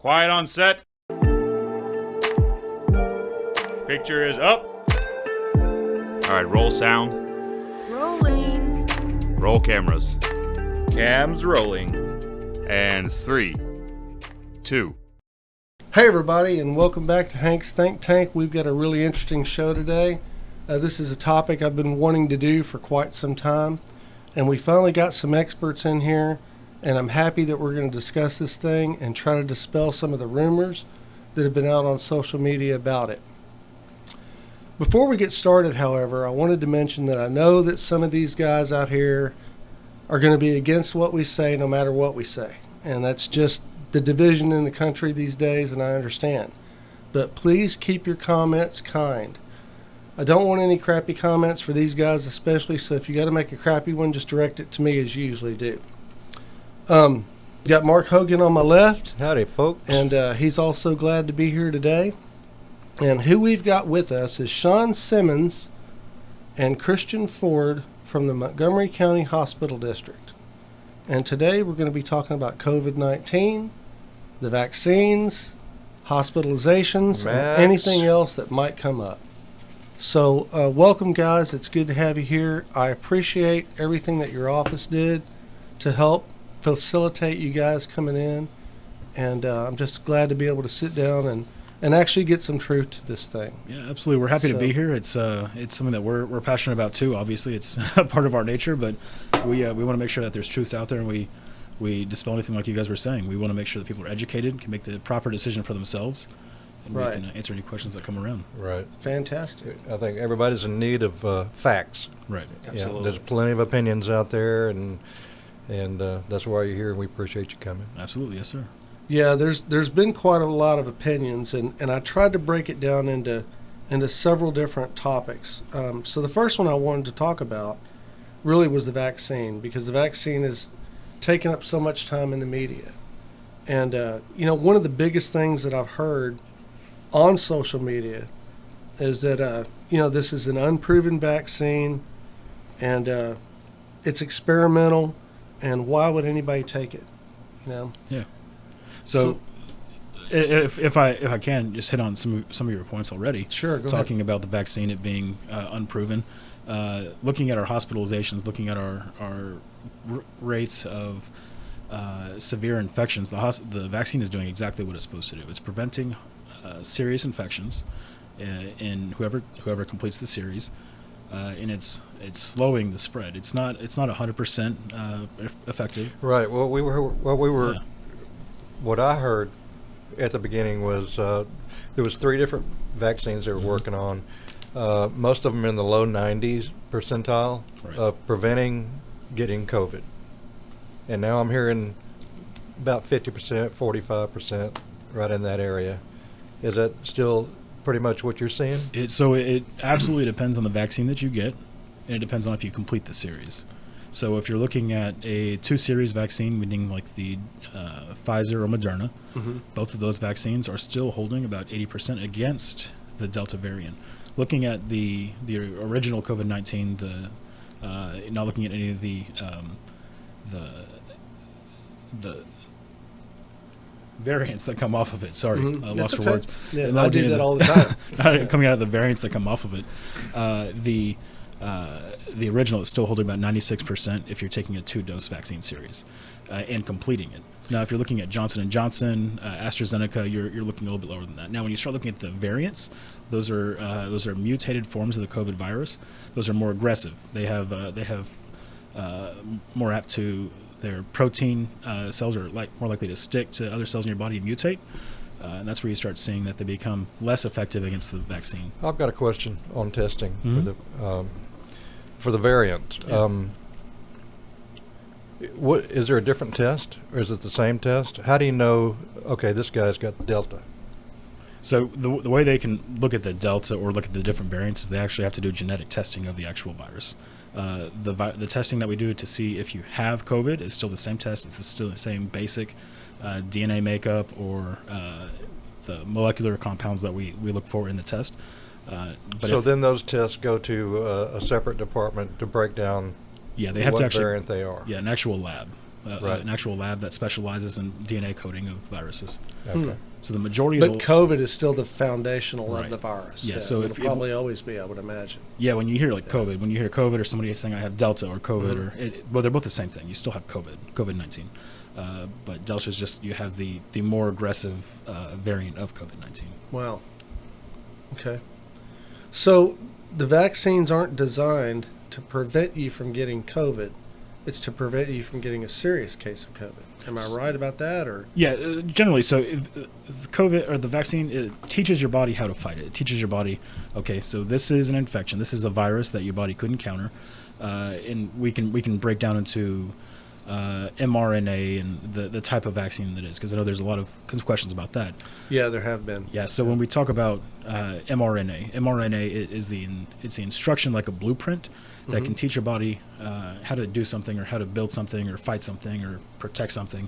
Quiet on set. Picture is up. All right, roll sound. Rolling. Roll cameras. Cams rolling. And 3, 2. Hey everybody, and welcome back to Hank's Think Tank. We've got a really interesting show today. This is a topic I've been wanting to do for quite some time, and we finally got some experts in here, and I'm happy that we're going to discuss this thing and try to dispel some of the rumors that have been out on social media about it. Before we get started, however, I wanted to mention that I know that some of these guys out here are going to be against what we say no matter what we say, and that's just the division in the country these days, and I understand. But please keep your comments kind. I don't want any crappy comments for these guys especially, so if you got to make a crappy one, just direct it to me as you usually do. Got Mark Hogan on my left. Howdy, folks. And he's also glad to be here today. And who we've got with us is Sean Simmonds and Cristian Ford from the Montgomery County Hospital District. And today we're going to be talking about COVID-19, the vaccines, hospitalizations, and anything else that might come up. So welcome, guys. It's good to have you here. I appreciate everything that your office did to help facilitate you guys coming in. And I'm just glad to be able to sit down and actually get some truth to this thing. Yeah, absolutely. We're happy to be here. It's something that we're passionate about too. Obviously, it's a part of our nature, but we want to make sure that there's truths out there, and we dispel anything like you guys were saying. We want to make sure that people are educated, can make the proper decision for themselves, and we can answer any questions that come around. Right. Fantastic. I think everybody's in need of facts. Right. Absolutely. Yeah, there's plenty of opinions out there, and that's why you're here, and we appreciate you coming. Absolutely. Yes, sir. Yeah, there's been quite a lot of opinions, and I tried to break it down into several different topics. So the first one I wanted to talk about really was the vaccine, because the vaccine has taken up so much time in the media. And, one of the biggest things that I've heard on social media is that, this is an unproven vaccine, and it's experimental, and why would anybody take it, Yeah. So if I can just hit on some of your points already. Sure, go Talking ahead. about the vaccine, it being unproven, looking at our hospitalizations, looking at our rates of severe infections, the vaccine is doing exactly what it's supposed to do. It's preventing serious infections in whoever completes the series, and it's slowing the spread. It's not 100% effective. Right. What I heard at the beginning was there was 3 different vaccines they were working on. Most of them in the low 90s percentile of preventing getting COVID. And now I'm hearing about 50%, 45%, right in that area. Is that still pretty much what you're seeing? It absolutely depends on the vaccine that you get, and it depends on if you complete the series. So if you're looking at a 2-series vaccine, meaning like the Pfizer or Moderna, both of those vaccines are still holding about 80% against the Delta variant. Looking at the original COVID-19, not looking at any of the variants that come off of it. Sorry, I lost for words. Yeah, I do that all the time. Coming out of the variants that come off of it, the original is still holding about 96% if you're taking a 2-dose vaccine series and completing it. Now, if you're looking at Johnson & Johnson, AstraZeneca, you're looking a little bit lower than that. Now, when you start looking at the variants, those are mutated forms of the COVID virus. Those are more aggressive. They have more apt to their protein cells are more likely to stick to other cells in your body and mutate. And that's where you start seeing that they become less effective against the vaccine. I've got a question on testing for the variant. Yeah. What is there a different test, or is it the same test? How do you know? Okay, this guy's got Delta. So the way they can look at the Delta or look at the different variants is they actually have to do genetic testing of the actual virus. The testing that we do to see if you have COVID is still the same test. It's still the same basic DNA makeup or the molecular compounds that we look for in the test. So then those tests go to a separate department to break down they have what to actually, variant they are. Yeah, an actual lab. Right. an actual lab that specializes in DNA coding of viruses. Okay. So the majority But of the, COVID is still the foundational Right. of the virus. Yeah, so it'll if- probably always be, I would imagine. yeah, when you hear like COVID, when you hear COVID or somebody saying I have Delta or COVID, Mm-hmm. well, they're both the same thing. You still have COVID-19. But Delta is just, you have the more aggressive variant of COVID-19. Wow. Okay. So the vaccines aren't designed to prevent you from getting COVID. It's to prevent you from getting a serious case of COVID. Am I right about that? Or Yeah, generally. So COVID or the vaccine, it teaches your body how to fight it. It teaches your body, okay, so this is an infection. This is a virus that your body couldn't counter. And we can break down into mRNA and the type of vaccine that is, because I know there's a lot of questions about that. yeah, there have been. Yeah. So when we talk about mRNA is it's the instruction, like a blueprint that can teach your body how to do something or how to build something or fight something or protect something.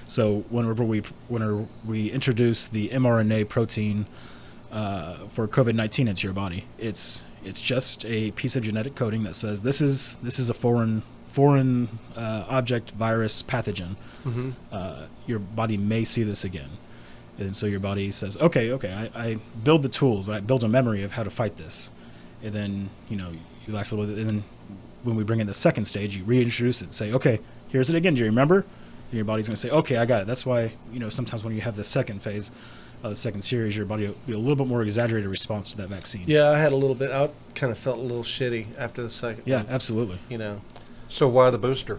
So whenever we introduce the mRNA protein for COVID-19 into your body, it's just a piece of genetic coding that says this is a foreign object, virus, pathogen. Your body may see this again. And so your body says, okay, I build the tools, I build a memory of how to fight this. And then, you relax a little bit. And then when we bring in the second stage, you reintroduce it and say, okay, here's it again. Do you remember? And your body's going to say, okay, I got it. That's why, sometimes when you have the second phase, the second series, your body will be a little bit more exaggerated response to that vaccine. Yeah, I had a little bit. I kind of felt a little shitty after the second. Yeah, one, absolutely. So why the booster?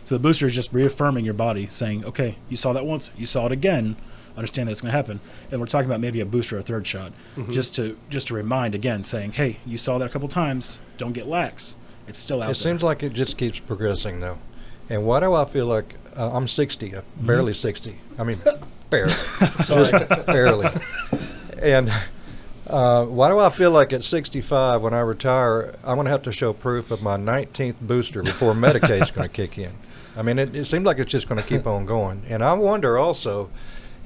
So the booster is just reaffirming your body, saying, okay, you saw that once, you saw it again, understand that it's going to happen. And we're talking about maybe a booster or a third shot, just to remind again, saying, hey, you saw that a couple times, don't get lax. It's still out there. It seems like it just keeps progressing, though. And why do I feel like I'm 60, barely 60? I mean, barely. Sorry. Just barely. And why do I feel like at 65, when I retire, I'm going to have to show proof of my 19th booster before Medicaid's going to kick in? I mean, it seems like it's just going to keep on going. And I wonder also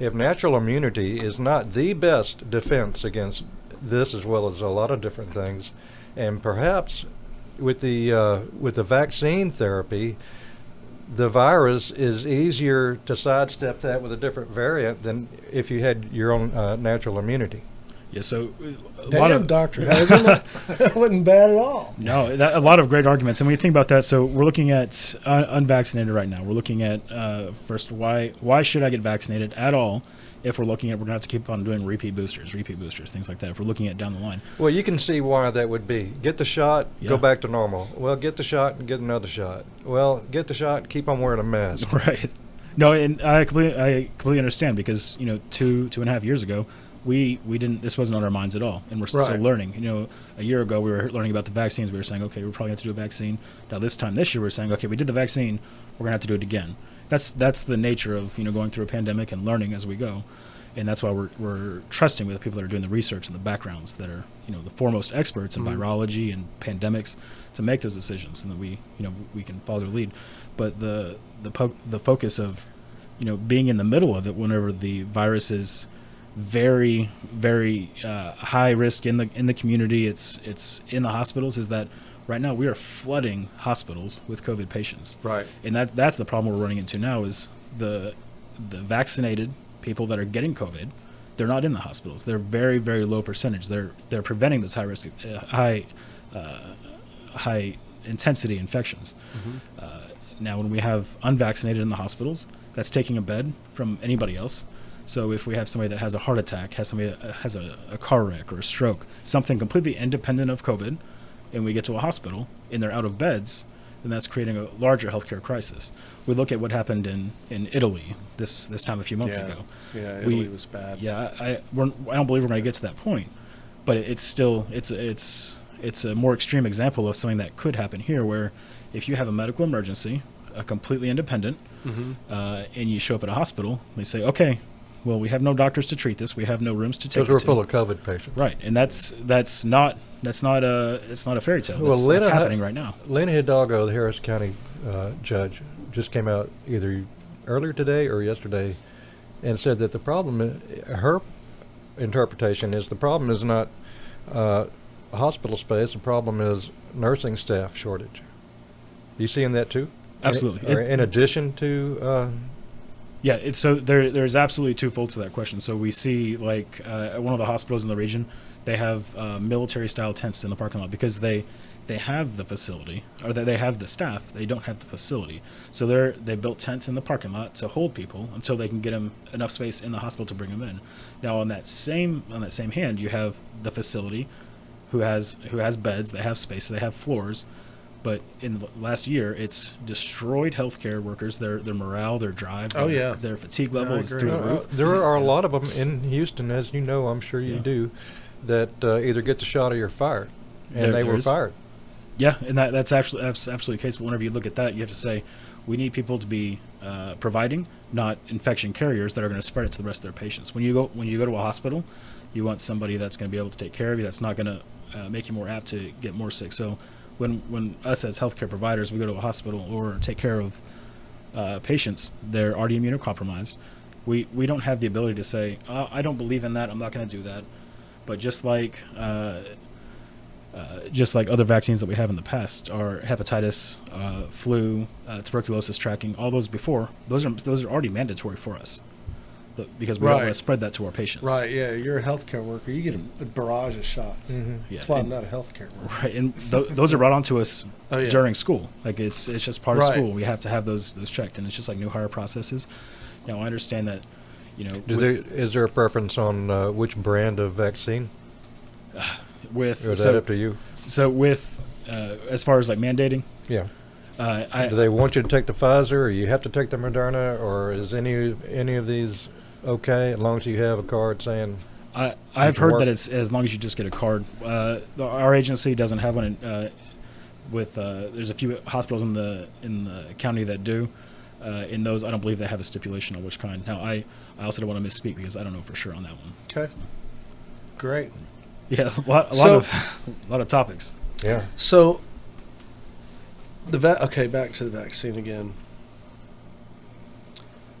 if natural immunity is not the best defense against this, as well as a lot of different things. And perhaps with the vaccine therapy, the virus is easier to sidestep that with a different variant than if you had your own natural immunity. Yeah, so a Damn, lot of Dr. Hagen, that wasn't bad at all. No, a lot of great arguments. And when you think about that, so we're looking at unvaccinated right now. We're looking at first, why should I get vaccinated at all? If we're looking at, we're going to have to keep on doing repeat boosters, things like that. If we're looking at down the line. Well, you can see why that would be. Get the shot, Yeah. go back to normal. Well, get the shot and get another shot. Well, get the shot, keep on wearing a mask. Right. No, and I completely understand, because 2.5 years ago, we didn't. This wasn't on our minds at all, and we're still Right. learning. A year ago, we were learning about the vaccines. We were saying, okay, we're probably going to have to do a vaccine. Now this year, we're saying, okay, we did the vaccine, we're going to have to do it again. That's the nature of going through a pandemic and learning as we go, and that's why we're trusting with the people that are doing the research and the backgrounds that are the foremost experts in virology and pandemics to make those decisions, and that we can follow their lead. But the focus of being in the middle of it whenever the virus is very, very high risk in the community, it's in the hospitals, is that right now we are flooding hospitals with COVID patients. Right. And that's the problem we're running into now, is the vaccinated people that are getting COVID, they're not in the hospitals. They're very, very low percentage. They're preventing those high risk, high intensity infections. Now, when we have unvaccinated in the hospitals, that's taking a bed from anybody else. So if we have somebody that has a heart attack, has somebody that has a car wreck or a stroke, something completely independent of COVID, and we get to a hospital and they're out of beds, then that's creating a larger healthcare crisis. We look at what happened in Italy this time a few months ago. Yeah, Italy was bad. Yeah, I don't believe we're going to get to that point, but it's still it's a more extreme example of something that could happen here, where if you have a medical emergency, a completely independent, and you show up at a hospital, they say, okay, well, we have no doctors to treat this, we have no rooms to take. Because we're it to. full of COVID patients. Right, and it's not a fairy tale. Well, That's happening right now. Lena Hidalgo, the Harris County judge, just came out either earlier today or yesterday and said that the problem, her interpretation is, the problem is not hospital space, the problem is nursing staff shortage. You seeing that too? Absolutely. In addition to, Yeah, so there's absolutely twofold to that question. So we see like at one of the hospitals in the region, they have military style tents in the parking lot because they have the facility, or they have the staff. They don't have the facility, so they built tents in the parking lot to hold people until they can get them enough space in the hospital to bring them in. Now on that same hand, you have the facility who has beds, they have space, they have floors. But in the last year, it's destroyed healthcare workers, their morale, their drive, their fatigue level is through the roof. there are a lot of them in Houston, as you know, I'm sure you do, that either get the shot or you're fired, and they were fired. Yeah, and that's absolutely the case. But whenever you look at that, you have to say, we need people to be providing, not infection carriers that are going to spread it to the rest of their patients. When you go to a hospital, you want somebody that's going to be able to take care of you, that's not going to make you more apt to get more sick. So when us as healthcare providers, we go to a hospital or take care of patients, they're already immunocompromised. We don't have the ability to say, I don't believe in that, I'm not going to do that. But just like other vaccines that we have in the past, are hepatitis, flu, tuberculosis tracking, all those before, those are already mandatory for us. Because we don't want to spread that to our patients. Right, yeah. You're a healthcare worker. You get a barrage of shots. Mm-hmm. That's why I'm not a healthcare worker. Right, and those are brought onto us during school. Like it's just part of school. We have to have those checked, and it's just like new hire processes. Now I understand that, is there a preference on which brand of vaccine? Or is that up to you? So with as far as like mandating, yeah. Do they want you to take the Pfizer, or you have to take the Moderna, or is any of these okay as long as you have a card saying? I've heard that it's as long as you just get a card. Our agency doesn't have one. There's a few hospitals in the county that do. In those, I don't believe they have a stipulation on which kind. Now, I also don't want to misspeak because I don't know for sure on that one. Okay. Great. Yeah, a lot of topics. Yeah. So back to the vaccine again.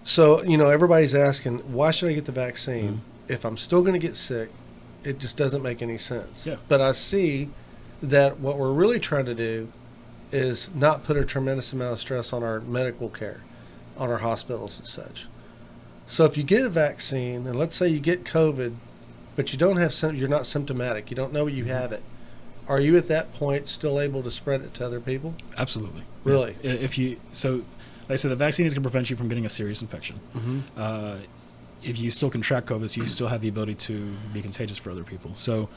So, everybody's asking, why should I get the vaccine? If I'm still going to get sick, it just doesn't make any sense. Yeah. But I see that what we're really trying to do is not put a tremendous amount of stress on our medical care, on our hospitals and such. So if you get a vaccine, and let's say you get COVID, but you don't have you're not symptomatic, you don't know you have it, are you at that point still able to spread it to other people? Absolutely. Really? Yeah. Like I said, the vaccine is going to prevent you from getting a serious infection. Mm-hmm. If you still contract COVID, you still have the ability to be contagious for other people. So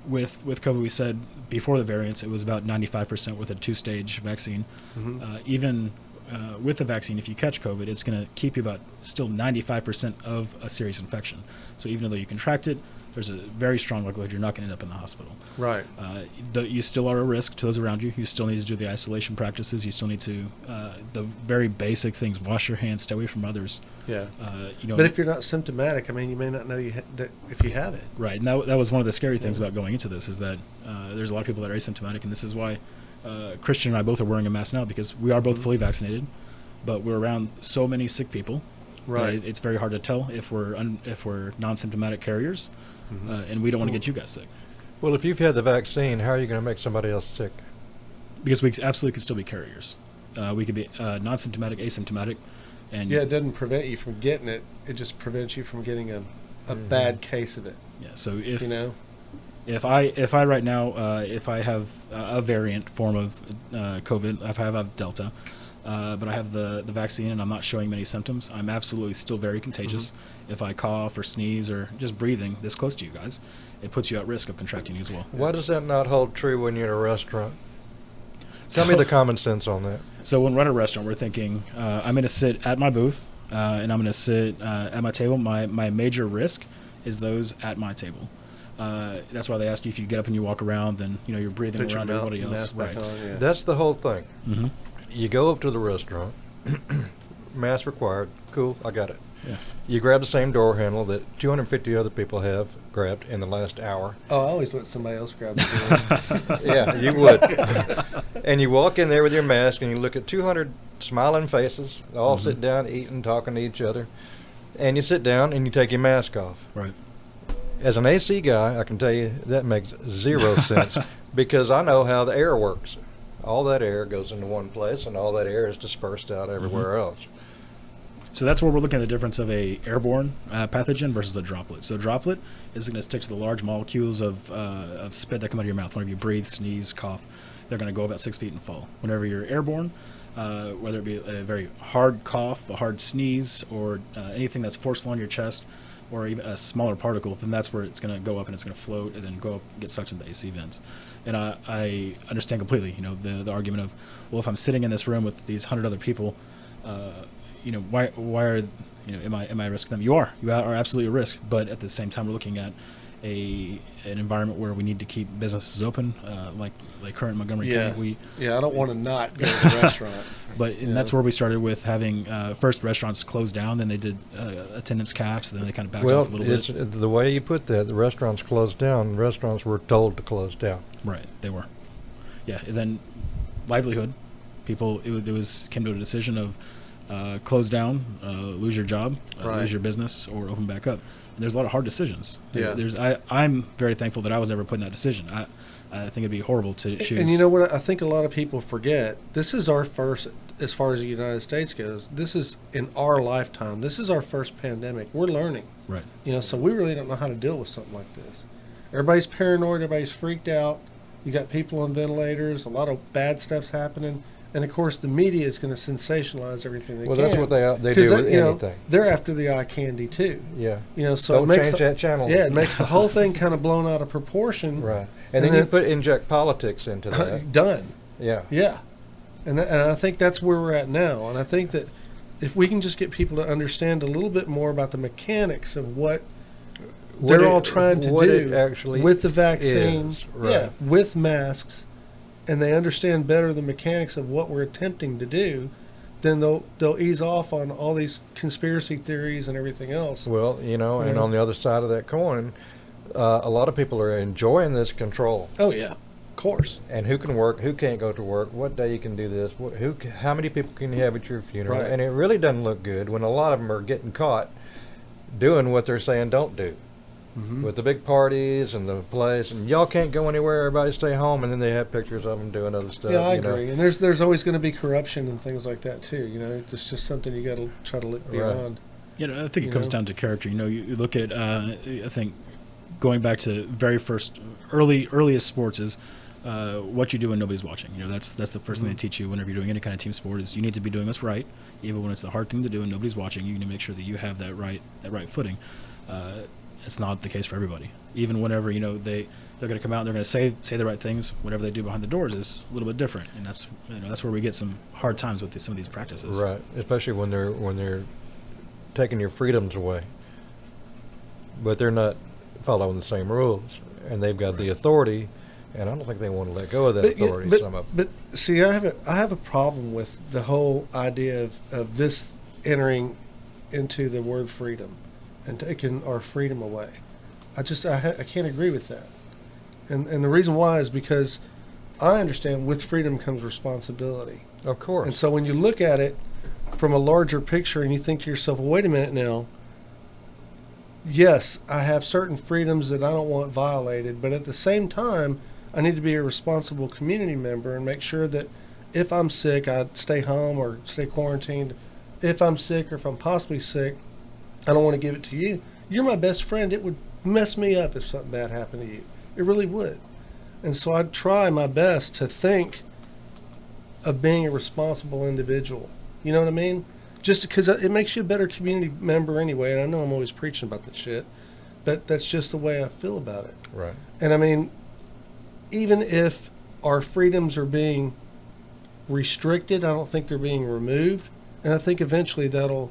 with COVID, we said before the variants, it was about 95% with a 2-stage vaccine. Mm-hmm. Even with the vaccine, if you catch COVID, it's going to keep you about still 95% of a serious infection. So even though you contract it, there's a very strong likelihood you're not going to end up in the hospital. Right. You still are a risk to those around you. You still need to do the isolation practices. You still need to, the very basic things, wash your hands, stay away from others. Yeah. But if you're not symptomatic, you may not know that if you have it. Right. And that was one of the scary things about going into this, is that there's a lot of people that are asymptomatic, and this is why Cristian and I both are wearing a mask now, because we are both fully vaccinated, but we're around so many sick people. Right. It's very hard to tell if we're non-symptomatic carriers. Mm-hmm. And we don't want to get you guys sick. Well, if you've had the vaccine, how are you going to make somebody else sick? Because we absolutely could still be carriers. We could be non-symptomatic, asymptomatic, and it doesn't prevent you from getting it. It just prevents you from getting a bad case of it. Yeah. So if if I right now if I have a variant form of COVID, if I have Delta, but I have the vaccine and I'm not showing many symptoms, I'm absolutely still very contagious. Mm-hmm. If I cough or sneeze or just breathing this close to you guys, it puts you at risk of contracting it as well. Why does that not hold true when you're in a restaurant? Tell me the common sense on that. So when we're at a restaurant, we're thinking, I'm going to sit at my booth and I'm going to sit at my table. My major risk is those at my table. That's why they ask you, if you get up and you walk around, then you're breathing Put around everybody else. Mask back on, yeah. That's the whole thing. Mm-hmm. You go up to the restaurant, mask required. Cool, I got it. Yeah. You grab the same door handle that 250 other people have grabbed in the last hour. Oh, I always let somebody else grab the door. Yeah, you would. And you walk in there with your mask and you look at 200 smiling faces, all sit down, eating, talking to each other. And you sit down and you take your mask off. Right. As an AC guy, I can tell you that makes zero sense, because I know how the air works. all that air goes into one place, and all that air is dispersed out everywhere else. So that's where we're looking at the difference of a airborne pathogen versus a droplet. So droplet is going to stick to the large molecules of spit that come out of your mouth. Whenever you breathe, sneeze, cough, they're going to go about 6 feet and fall. Whenever you're airborne, whether it be a very hard cough, a hard sneeze, or anything that's forceful on your chest, or even a smaller particle, then that's where it's going to go up and it's going to float and then go up and get sucked into the AC vents. And I understand completely, the argument of, well, if I'm sitting in this room with these 100 other people, why are, am I at risk of them? You are absolutely at risk. But at the same time, we're looking at an environment where we need to keep businesses open, like current Montgomery County. I don't want to not go to the restaurant. But that's where we started with having first restaurants closed down, then they did attendance caps, and then they kind of backed off a little bit. The way you put that, the restaurants closed down. Restaurants were told to close down. Right, they were. Yeah, and then livelihood, people, it came to a decision of close down, lose your job, lose your business, or open back up. And there's a lot of hard decisions. Yeah. I'm very thankful that I was never put in that decision. I think it'd be horrible to choose. And you know what? I think a lot of people forget. This is our first, as far as the United States goes, this is in our lifetime. This is our first pandemic. We're learning. Right. So we really don't know how to deal with something like this. Everybody's paranoid. Everybody's freaked out. You got people on ventilators. A lot of bad stuff's happening. And, of course, the media is going to sensationalize everything they can. Well, that's what they do with anything. They're after the eye candy, too. Yeah. So don't it makes change that channel. Yeah, it makes the whole thing kind of blown out of proportion. Right. And then you inject politics into that. Done. Yeah. Yeah. And I think that's where we're at now. And I think that if we can just get people to understand a little bit more about the mechanics of what they're all trying to do with the vaccine, with masks, and they understand better the mechanics of what we're attempting to do, then they'll ease off on all these conspiracy theories and everything else. Well, and on the other side of that coin, a lot of people are enjoying this control. Oh, yeah. Of course. And who can work, who can't go to work, what day you can do this, how many people can you have at your funeral. Right. And it really doesn't look good when a lot of them are getting caught doing what they're saying don't do. Mm-hmm. With the big parties and the place, and y'all can't go anywhere, everybody stay home, and then they have pictures of them doing other stuff. Yeah, I agree. And there's always going to be corruption and things like that, too. It's just something you got to try to look beyond. I think it comes down to character. You look at, I think, going back to very first, earliest sports is what you do when nobody's watching. That's the first thing they teach you whenever you're doing any kind of team sport is you need to be doing what's right, even when it's the hard thing to do and nobody's watching. You need to make sure that you have that right footing. It's not the case for everybody. Even whenever they're going to come out and they're going to say the right things, whatever they do behind the doors is a little bit different, and that's where we get some hard times with some of these practices. Right, especially when they're taking your freedoms away, but they're not following the same rules, and they've got the authority, and I don't think they want to let go of that authority. But see, I have a problem with the whole idea of this entering into the word freedom and taking our freedom away. I can't agree with that. And the reason why is because I understand with freedom comes responsibility. Of course. And so when you look at it from a larger picture and you think to yourself, well, wait a minute now, yes, I have certain freedoms that I don't want violated, but at the same time, I need to be a responsible community member and make sure that if I'm sick, I stay home or stay quarantined. If I'm sick or if I'm possibly sick, I don't want to give it to you. You're my best friend. It would mess me up if something bad happened to you. It really would. And so I'd try my best to think of being a responsible individual. You know what I mean? Just because it makes you a better community member anyway. And I know I'm always preaching about that shit, but that's just the way I feel about it. Right. And I mean, even if our freedoms are being restricted, I don't think they're being removed. And I think eventually they'll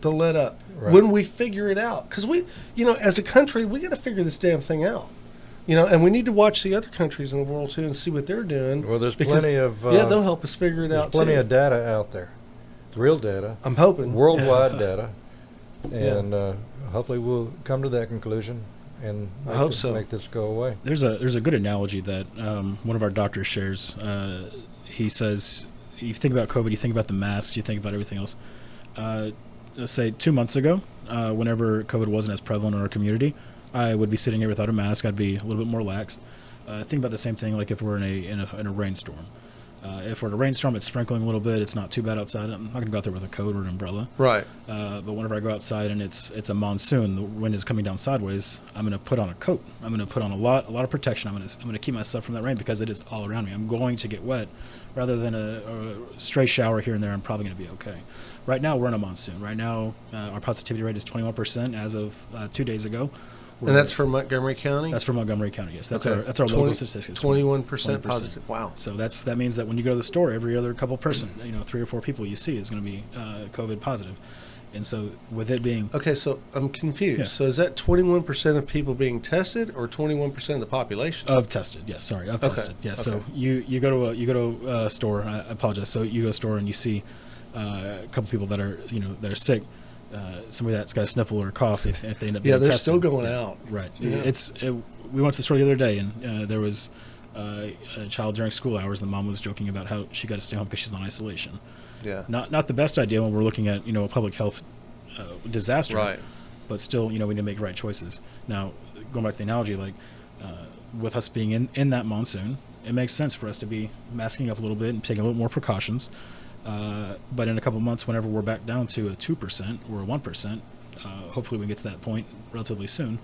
let up when we figure it out. Because we, as a country, we got to figure this damn thing out. And we need to watch the other countries in the world too and see what they're doing. Well, there's plenty of they'll help us figure it out. Plenty of data out there, real data. I'm hoping worldwide data, and hopefully we'll come to that conclusion and make this go away. There's a good analogy that one of our doctors shares. He says, you think about COVID, you think about the masks, you think about everything else. Say 2 months ago, whenever COVID wasn't as prevalent in our community, I would be sitting here without a mask. I'd be a little bit more lax. Think about the same thing like if we're in a rainstorm. If we're in a rainstorm, it's sprinkling a little bit. It's not too bad outside. I'm not going to go out there with a coat or an umbrella. Right. But whenever I go outside and it's a monsoon, the wind is coming down sideways, I'm going to put on a coat. I'm going to put on a lot of protection. I'm going to keep myself from that rain because it is all around me. I'm going to get wet. Rather than a stray shower here and there, I'm probably going to be okay. Right now, we're in a monsoon. Right now, our positivity rate is 21% as of 2 days ago. And that's for Montgomery County? That's for Montgomery County, yes. That's Okay. our local statistics. 21% positive. Wow. So that means that when you go to the store, every other couple person, 3 or 4 people you see is going to be COVID positive. And so with it being... Okay, so I'm confused. Yeah. So is that 21% of people being tested or 21% of the population? Of tested, yes. Sorry, of tested. Yeah. Okay. So you go to a store. I apologize. So you go to a store and you see a couple people that are that are sick. Somebody that's got a sniffle or a cough. If they end up being they're tested. still going out. Right. Yeah. We went to the store the other day and there was a child during school hours. And the mom was joking about how she got to stay home because she's on isolation. Yeah. Not the best idea when we're looking at a public health disaster. Right. But still, we need to make right choices. Now, going back to the analogy, like with us being in that monsoon, it makes sense for us to be masking up a little bit and taking a little more precautions. But in a couple of months, whenever we're back down to a 2% or a 1%, hopefully we get to that point relatively soon,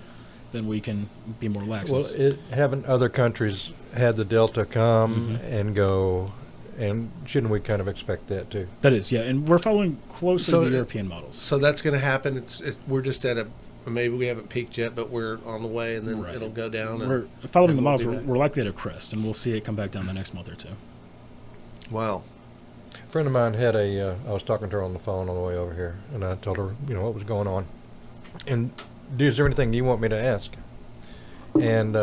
then we can be more lax. Well, haven't other countries had the Delta come and go, and shouldn't we kind of expect that too? That is, yeah, and we're following closely the European models. So that's going to happen. We're just at maybe we haven't peaked yet, but we're on the way, and then it'll go down. We're following the models. We're likely at a crest, and we'll see it come back down the next month or two. Wow. A friend of mine had I was talking to her on the phone on the way over here, and I told her, what was going on. And, is there anything you want me to ask? And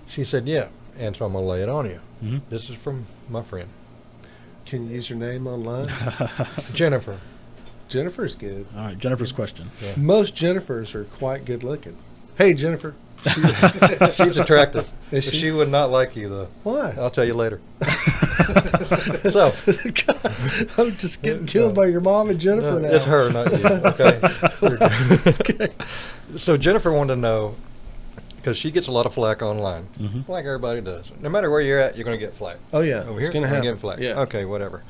she said, yeah. And so I'm going to lay it on you. Mm-hmm. This is from my friend. Can you use your name online? Jennifer. Jennifer's good. All right, Jennifer's question. Yeah. Most Jennifers are quite good looking. Hey, Jennifer. She's attractive. Is she? She would not like you, though. Why? I'll tell you later. So, I'm just getting killed by your mom and Jennifer now. it's her, not you. Okay. So Jennifer wanted to know, because she gets a lot of flack online, like everybody does. No matter where you're at, you're going to get flack. Oh yeah, Over it's here, going to you're happen. get flack. Yeah. Okay, whatever.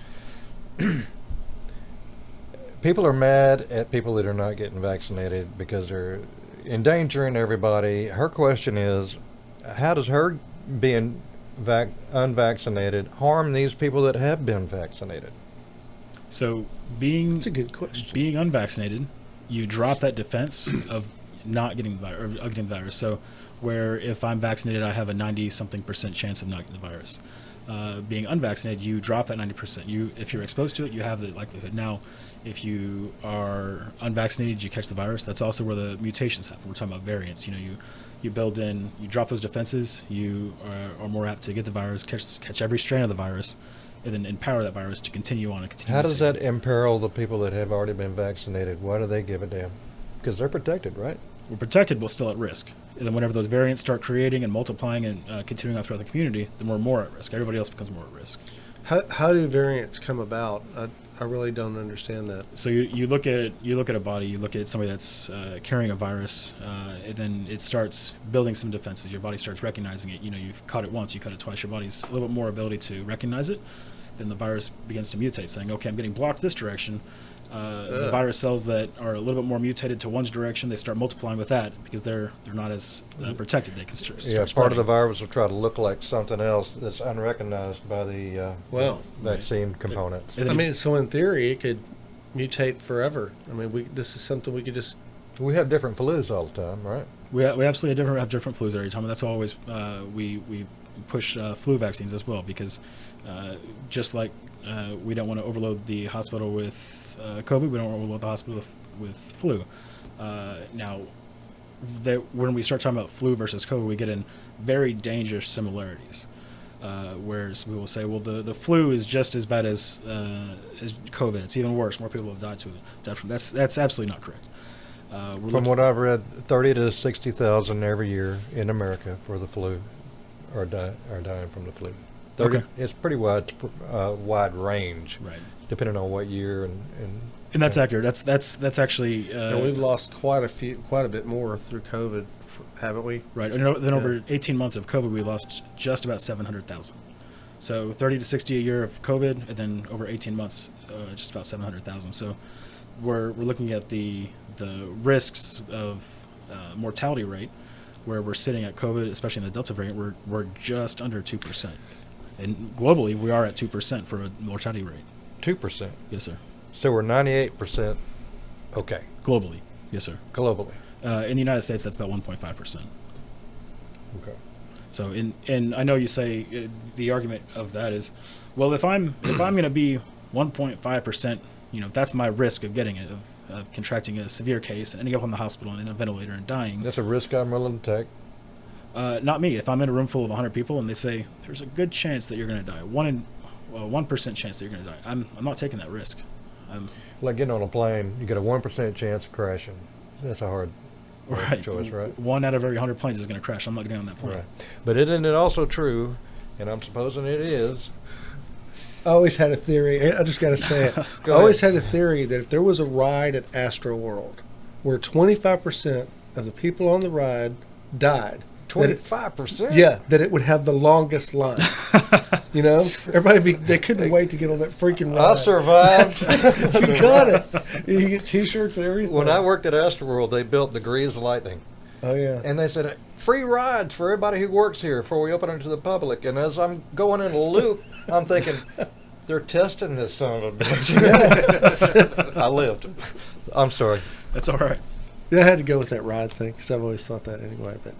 People are mad at people that are not getting vaccinated because they're endangering everybody. Her question is, how does her being unvaccinated harm these people that have been vaccinated? So That's a good question. being unvaccinated, you drop that defense of not getting the virus, or of getting the virus. So where if I'm vaccinated, I have a 90-something% chance of not getting the virus. Being unvaccinated, you drop that 90%. If you're exposed to it, you have the likelihood. Now, if you are unvaccinated, you catch the virus. That's also where the mutations happen. We're talking about variants. You build in, you drop those defenses. You are more apt to get the virus, catch every strain of the virus, and then empower that virus to continue on and continue. How does that imperil the people that have already been vaccinated? Why do they give a damn? Because they're protected, right? We're protected, but still at risk. And then whenever those variants start creating and multiplying and continuing on throughout the community, then we're more at risk. Everybody else becomes more at risk. How do variants come about? I really don't understand that. So you look at a body, you look at somebody that's carrying a virus, and then it starts building some defenses. Your body starts recognizing it. You've caught it once, you caught it twice. Your body's a little bit more ability to recognize it. Then the virus begins to mutate, saying, "Okay, I'm getting blocked this direction." The virus cells that are a little bit more mutated to one direction, they start multiplying with that because they're not as protected. They can start Part spreading. of the virus will try to look like something else that's unrecognized by the vaccine components. And then So in theory, it could mutate forever. This is something we could just. We have different flus all the time, right? we absolutely have different flus every time, and that's why always we push flu vaccines as well, because just like we don't want to overload the hospital with COVID, we don't want to overload the hospital with flu. Now, when we start talking about flu versus COVID, we get in very dangerous similarities. Where some people say, well, the flu is just as bad as COVID. It's even worse. More people have died from it. That's absolutely not correct. From what I've read, 30 to 60,000 every year in America for the flu are dying from the flu. Okay. It's pretty wide range, right, depending on what year and that's accurate. That's actually. And we've lost quite a bit more through COVID, haven't we? Right. And then over 18 months of COVID, we lost just about 700,000. So 30 to 60 a year of COVID, and then over 18 months, just about 700,000. So we're looking at the risks of mortality rate, where we're sitting at COVID, especially in the Delta variant, we're just under 2%. And globally, we are at 2% for a mortality rate. 2%. Yes, sir. So we're 98% okay. Globally. Yes, sir. Globally. In the United States, that's about 1.5%. Okay. So, and I know you say the argument of that is, well, if I'm going to be 1.5%, that's my risk of getting it, of contracting a severe case and ending up in the hospital and in a ventilator and dying. That's a risk I'm willing to take. Not me. If I'm in a room full of 100 people and they say there's a good chance that you're going to die, 1% chance that you're going to die, I'm not taking that risk. Like getting on a plane, you get a 1% chance of crashing. That's a hard choice, right? 1 out of every 100 planes is going to crash. I'm not getting on that plane. Right. But isn't it also true, and I'm supposing it is, I always had a theory. I just got to say it. I always had a theory that if there was a ride at Astro World where 25% of the people on the ride died, 25%? Yeah, that it would have the longest line. They couldn't wait to get on that freaking ride. I survived. You got it. You get T-shirts and everything. When I worked at Astroworld, they built Degrees of Lightning. Oh, yeah. And they said, free rides for everybody who works here before we open it to the public. And as I'm going in a loop, I'm thinking, they're testing this son of a bitch. I lived. I'm sorry. That's all right. Yeah, I had to go with that ride thing because I've always thought that anyway. But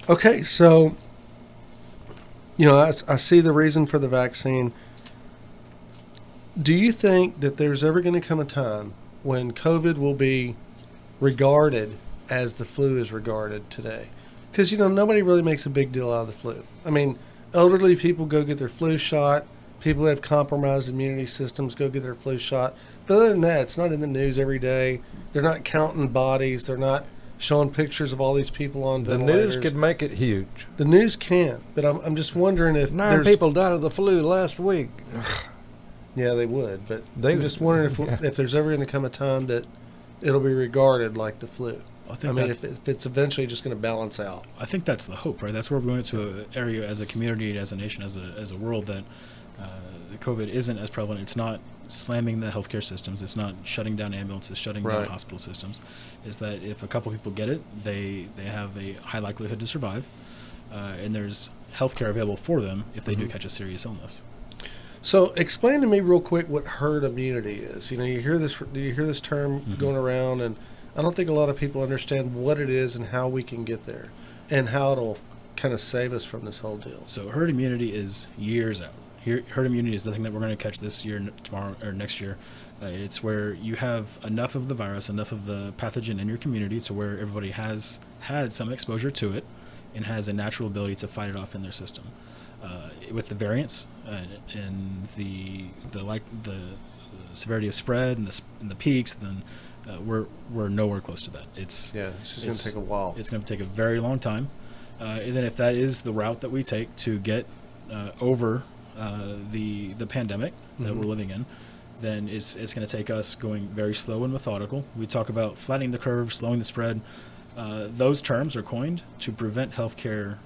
okay, so I see the reason for the vaccine. Do you think that there's ever going to come a time when COVID will be regarded as the flu is regarded today? Because nobody really makes a big deal out of the flu. I mean, elderly people go get their flu shot. People who have compromised immunity systems go get their flu shot. But other than that, it's not in the news every day. They're not counting bodies. They're not showing pictures of all these people on ventilators. The news could make it huge. The news can, but I'm just wondering if 9 people died of the flu last week. Yeah, they would, but I'm just wondering if there's ever going to come a time that it'll be regarded like the flu. If it's eventually just going to balance out. I think that's the hope, right? That's where we're going to an area as a community, as a nation, as a world, that the COVID isn't as prevalent. It's not slamming the healthcare systems. It's not shutting down ambulances, shutting down hospital systems. Is that if a couple people get it, they have a high likelihood to survive, and there's healthcare available for them if they do catch a serious illness. So explain to me real quick what herd immunity is. You hear this term going around, and I don't think a lot of people understand what it is and how we can get there and how it'll kind of save us from this whole deal. So herd immunity is years out. Herd immunity is nothing that we're going to catch this year, tomorrow, or next year. It's where you have enough of the virus, enough of the pathogen in your community to where everybody has had some exposure to it and has a natural ability to fight it off in their system. With the variants and the severity of spread and the peaks, then we're nowhere close to that. It's just going to take a while. It's going to take a very long time. And then if that is the route that we take to get over the pandemic that we're living in, then it's going to take us going very slow and methodical. We talk about flattening the curve, slowing the spread. Those terms are coined to prevent healthcare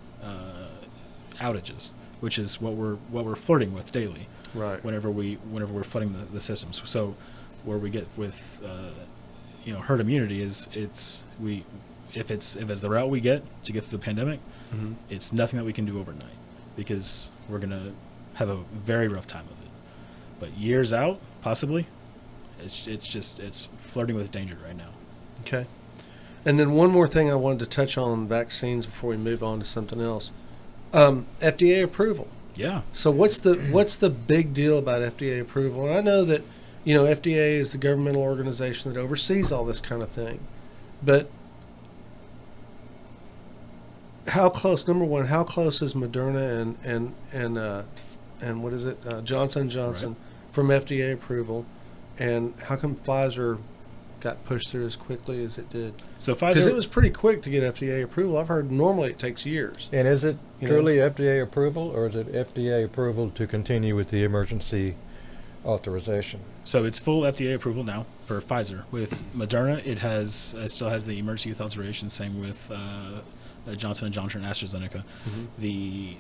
outages, which is what we're flirting with daily. Right. Whenever we're flooding the systems. So where we get with herd immunity is if it's the route we get to get through the pandemic, it's nothing that we can do overnight, because we're going to have a very rough time of it. But years out, possibly, it's flirting with danger right now. Okay. And then one more thing I wanted to touch on vaccines before we move on to something else. FDA approval. Yeah. So what's the big deal about FDA approval? And I know that FDA is the governmental organization that oversees all this kind of thing, but how close? Number one, how close is Moderna and what is it, Johnson & Johnson from FDA approval, and how come Pfizer got pushed through as quickly as it did? So Pfizer, because it was pretty quick to get FDA approval. I've heard normally it takes years. And is it truly FDA approval, or is it FDA approval to continue with the emergency authorization? So it's full FDA approval now for Pfizer. With Moderna, it still has the emergency use authorization. Same with Johnson & Johnson and AstraZeneca. The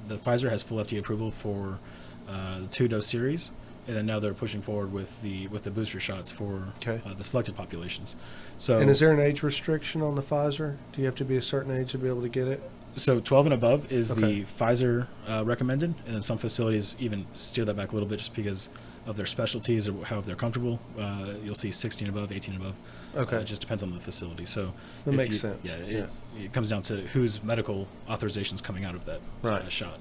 Pfizer has full FDA approval for the 2-dose series, and then now they're pushing forward with the booster shots for the selected populations. So, And is there an age restriction on the Pfizer? Do you have to be a certain age to be able to get it? So 12 and above is Okay. the Pfizer recommended, and then some facilities even steer that back a little bit just because of their specialties or how they're comfortable. You'll see 16 above, 18 above. Okay. It just depends on the facility. So That if makes sense. Yeah, it comes down to whose medical authorizations coming out of that Right. shot.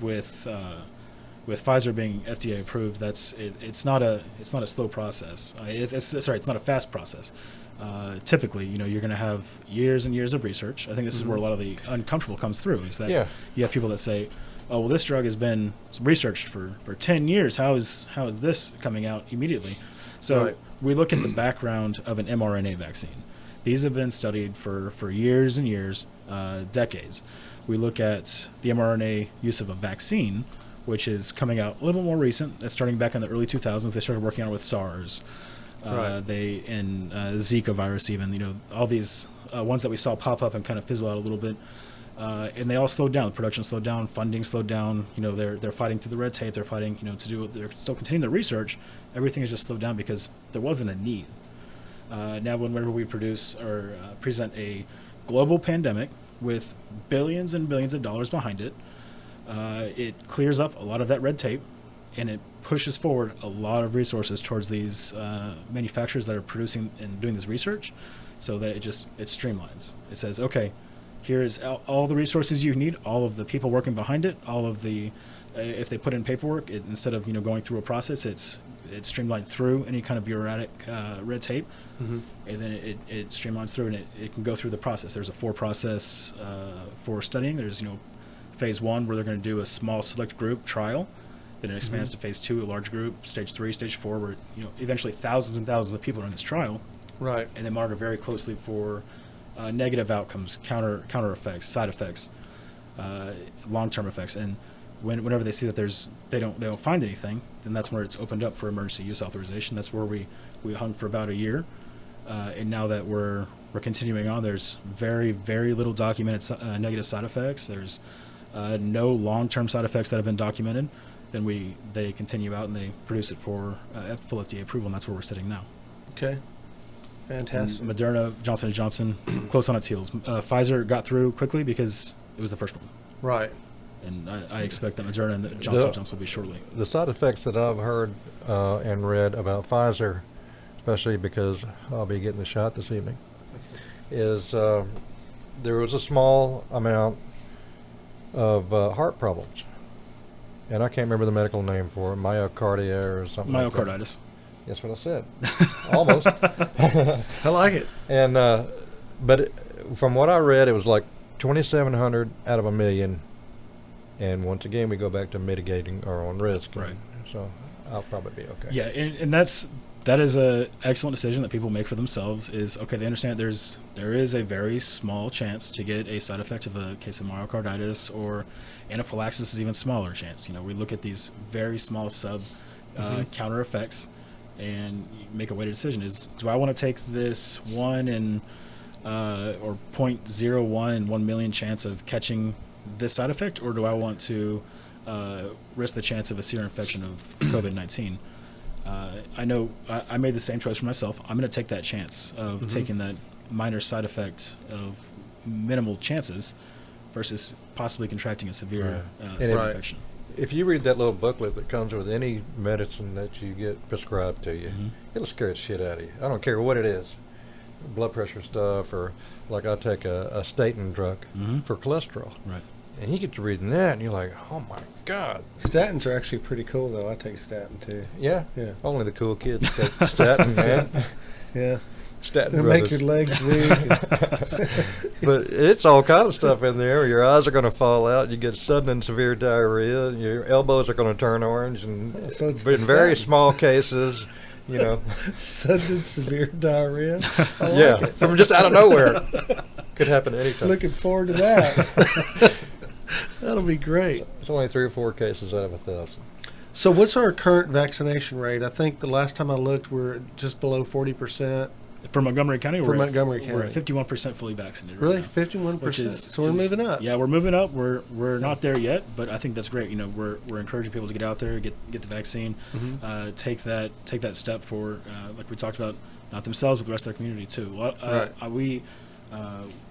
With Pfizer being FDA approved, it's not a slow process. It's not a fast process. Typically, you're going to have years and years of research. I think this is where a lot of the uncomfortable comes through. Is that you have people that say, "Oh, well, this drug has been researched for 10 years. How is this coming out immediately?" So Right. we look at the background of an mRNA vaccine. These have been studied for years and years, decades. We look at the mRNA use of a vaccine, which is coming out a little bit more recent. That's starting back in the early 2000s. They started working on it with SARS. Right. Zika virus, even, all these ones that we saw pop up and kind of fizzle out a little bit. And they all slowed down. Production slowed down. Funding slowed down. They're fighting through the red tape. They're fighting, to do. They're still continuing the research. Everything is just slowed down because there wasn't a need. Now, whenever we produce or present a global pandemic with billions and billions of dollars behind it, it clears up a lot of that red tape, and it pushes forward a lot of resources towards these manufacturers that are producing and doing this research, so that it streamlines. It says, okay, here is all the resources you need, all of the people working behind it, all of the if they put in paperwork, instead of going through a process, it's streamlined through any kind of bureaucratic red tape, and then it streamlines through, and it can go through the process. There's a 4-process for studying. There's phase 1 where they're going to do a small select group trial. Then it expands to phase 2, a large group, stage 3, stage 4, where eventually thousands and thousands of people are in this trial. Right. And they monitor very closely for negative outcomes, counter effects, side effects, long-term effects. And whenever they see that they don't find anything, then that's where it's opened up for emergency use authorization. That's where we hung for about a year, and now that we're continuing on, there's very, very little documented negative side effects. There's no long-term side effects that have been documented. Then they continue out and they produce it for full FDA approval, and that's where we're sitting now. Okay. Fantastic. And Moderna, Johnson & Johnson, close on its heels. Pfizer got through quickly because it was the first one. Right. And I expect that Moderna and Johnson & Johnson will be shortly. The side effects that I've heard and read about Pfizer, especially because I'll be getting the shot this evening, is there was a small amount of heart problems. And I can't remember the medical name for it, myocardia or something like that. Myocarditis. That's what I said. Almost. I like it. And but from what I read, it was like 2,700 out of a million. And once again, we go back to mitigating our own risk. Right. So I'll probably be okay. Yeah, and that is a excellent decision that people make for themselves. Is okay. They understand there is a very small chance to get a side effect of a case of myocarditis, or anaphylaxis is even smaller chance. We look at these very small counter effects and make a weighted decision. Do I want to take this 1 in or 0.01 in 1 million chance of catching this side effect, or do I want to risk the chance of a severe infection of COVID-19? I know I made the same choice for myself. I'm going to take that chance of taking that minor side effect of minimal chances versus possibly contracting a severe infection. If you read that little booklet that comes with any medicine that you get prescribed to you, it'll scare the shit out of you. I don't care what it is. Blood pressure stuff, or like I take a statin drug for cholesterol. Right. And you get to reading that, and you're like, oh my God. Statins are actually pretty cool, though. I take statin, too. Yeah? Yeah. Only the cool kids take statin, man. Yeah. Statin They brothers. make your legs weak. But it's all kind of stuff in there. Your eyes are going to fall out. You get sudden and severe diarrhea. Your elbows are going to turn orange. And So it's in the very statin. small cases, Sudden severe diarrhea. I like yeah, it. from just out of nowhere. Could happen anytime. Looking forward to that. That'll be great. It's only 3 or 4 cases out of 1,000. So what's our current vaccination rate? I think the last time I looked, we're just below 40%. For Montgomery County, For we're Montgomery we're at County. 51% fully vaccinated. Really, right now. 51%. Which is So we're moving up. Yeah, we're moving up. We're not there yet, but I think that's great. You know, we're encouraging people to get out there, get the vaccine, Mm-hmm. take that step for like we talked about, not themselves but the rest of their community too.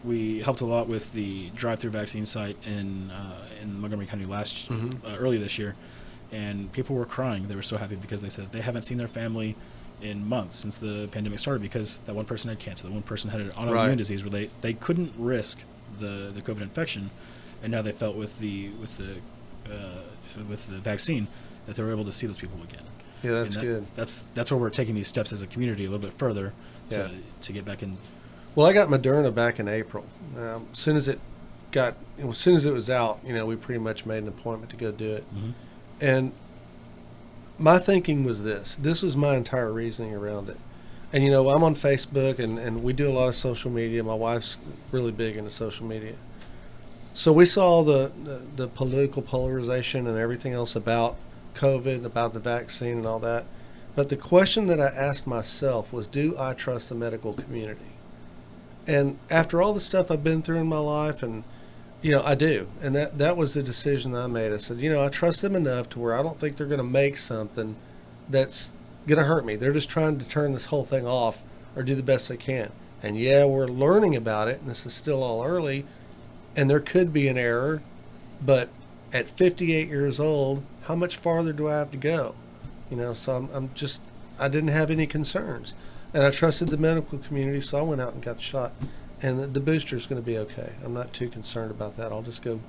We helped a lot with the drive-through vaccine site in Montgomery County early this year, and people were crying. They were so happy because they said they haven't seen their family in months since the pandemic started because that one person had cancer, that one person had an autoimmune disease where they couldn't risk the COVID infection, and now they felt with the vaccine that they were able to see those people again. Yeah, that's And good. That's where we're taking these steps as a community a little bit further to get back in. Well, I got Moderna back in April. As soon as it was out, we pretty much made an appointment to go do it. Mm-hmm. And my thinking was this was my entire reasoning around it. And, I'm on Facebook and we do a lot of social media. My wife's really big into social media. So we saw the political polarization and everything else about COVID, about the vaccine and all that. But the question that I asked myself was, do I trust the medical community? And after all the stuff I've been through in my life, and I do, and that was the decision I made. I said, I trust them enough to where I don't think they're going to make something that's going to hurt me. They're just trying to turn this whole thing off or do the best they can. And we're learning about it, and this is still all early, and there could be an error, but at 58 years old, how much farther do I have to go? So I didn't have any concerns. And I trusted the medical community, so I went out and got the shot. And the booster is going to be okay. I'm not too concerned about that. I'll just go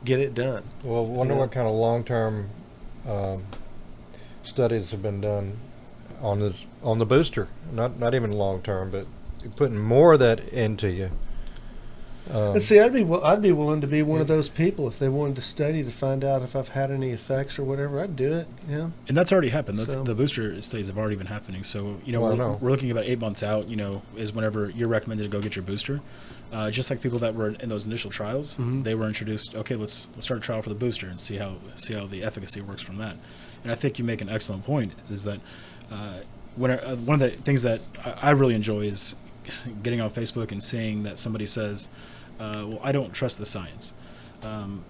get it done. Well, wonder what kind of long-term studies have been done on the booster. Not even long-term, but putting more of that into you. And see, I'd be willing to be one of those people if they wanted to study to find out if I've had any effects or whatever. I'd do it. And that's already happened. So- The booster studies have already been happening. So Well, I know. we're looking about 8 months out. Is whenever you're recommended to go get your booster. Just like people that were in those initial trials, they were introduced. Okay, let's start a trial for the booster and see how the efficacy works from that. And I think you make an excellent point. Is that one of the things that I really enjoy is getting on Facebook and seeing that somebody says, well, I don't trust the science.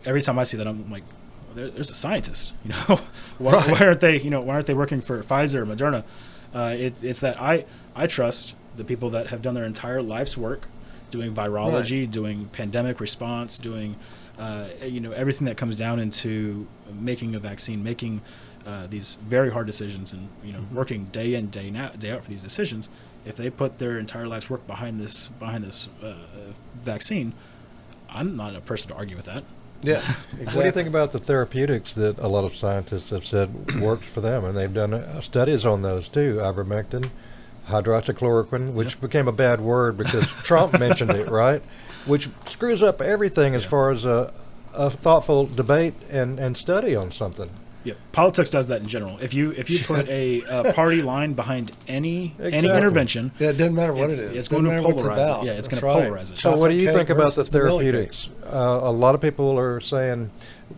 Every time I see that, I'm like, there's a scientist. Why aren't they working for Pfizer or Moderna? It's that I trust the people that have done their entire life's work doing virology, doing pandemic response, doing everything that comes down into making a vaccine, making these very hard decisions, and working day in day out for these decisions. If they put their entire life's work behind this vaccine, I'm not a person to argue with that. Yeah, exactly. What do you think about the therapeutics that a lot of scientists have said works for them? And they've done studies on those too. Ivermectin, hydroxychloroquine, which became a bad word because Trump mentioned it, right? Which screws up everything as far as a thoughtful debate and study on something. Yeah, politics does that in general. If you put a party line behind any Exactly. intervention, Yeah, it doesn't matter what it is. it's Doesn't going to matter what it's polarize about. it. Yeah, it's That's going to right. polarize it. So what do you Chocolate think cake about the versus vanilla cake. therapeutics? A lot of people are saying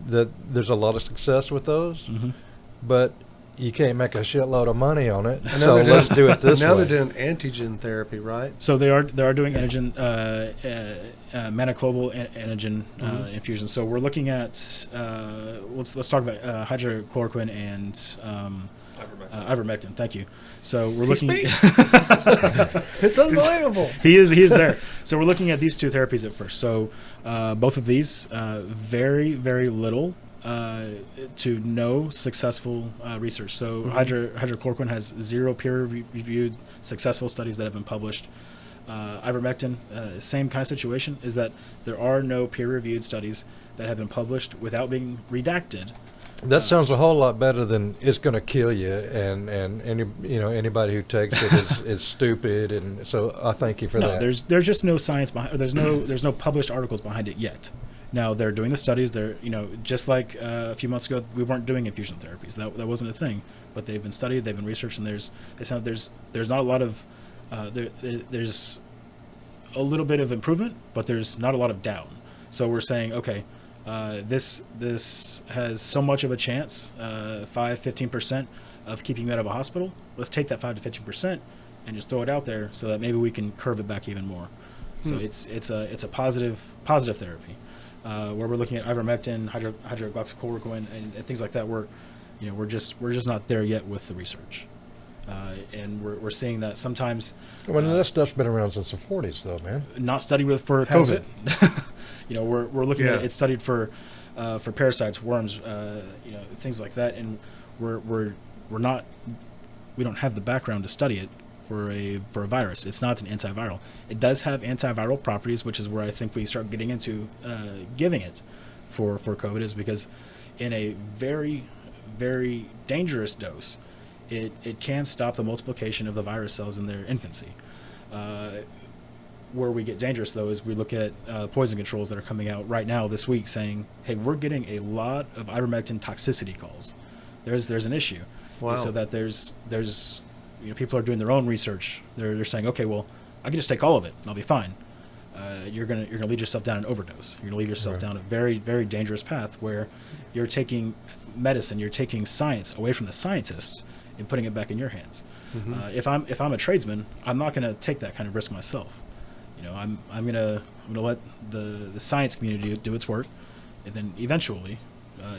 that there's a lot of success with those, but you can't make a shitload of money on it. I know So they're let's doing- do it this now way. they're doing antigen therapy, right? So they are doing antigen monoclonal antigen infusion. So we're looking at let's talk about hydrochloroquine and ivermectin. Thank you. So we're looking. It's unbelievable. He is there. So we're looking at these two therapies at first. So both of these, very, very little to no successful research. So hydrochloroquine has 0 peer-reviewed successful studies that have been published. Ivermectin, same kind of situation, is that there are no peer-reviewed studies that have been published without being redacted. That sounds a whole lot better than it's going to kill you, and anybody who takes it is stupid, and so I thank you for No, that. there's just no science behind. Or there's no published articles behind it yet. Now they're doing the studies. They're just like a few months ago we weren't doing infusion therapies. That wasn't a thing, but they've been studied. They've been researched, and there's not a lot of there's a little bit of improvement, but there's not a lot of down. So we're saying, okay, this has so much of a chance, 5-15% of keeping you out of a hospital. Let's take that 5 to 15% and just throw it out there so that maybe we can curve it back even more. So it's a positive therapy where we're looking at ivermectin, hydroxychloroquine, and things like that. We're just not there yet with the research, and we're seeing that sometimes. Well, this stuff's been around since the 40s, though, man. Not studied for Has COVID. We're looking at it's studied for parasites, worms, things like that, and we don't have the background to study it for a virus. It's not an antiviral. It does have antiviral properties, which is where I think we start getting into giving it for COVID, is because in a very, very dangerous dose, it can stop the multiplication of the virus cells in their infancy. Where we get dangerous, though, is we look at poison controls that are coming out right now this week saying, hey, we're getting a lot of ivermectin toxicity calls. There's an issue. Wow. So that there's people are doing their own research. They're saying, okay, well, I can just take all of it and I'll be fine. You're gonna lead yourself down an overdose. You're gonna lead yourself down a very, very dangerous path where you're taking medicine, you're taking science away from the scientists and putting it back in your hands. If I'm a tradesman, I'm not gonna take that kind of risk myself. I'm gonna let the science community do its work, and then eventually,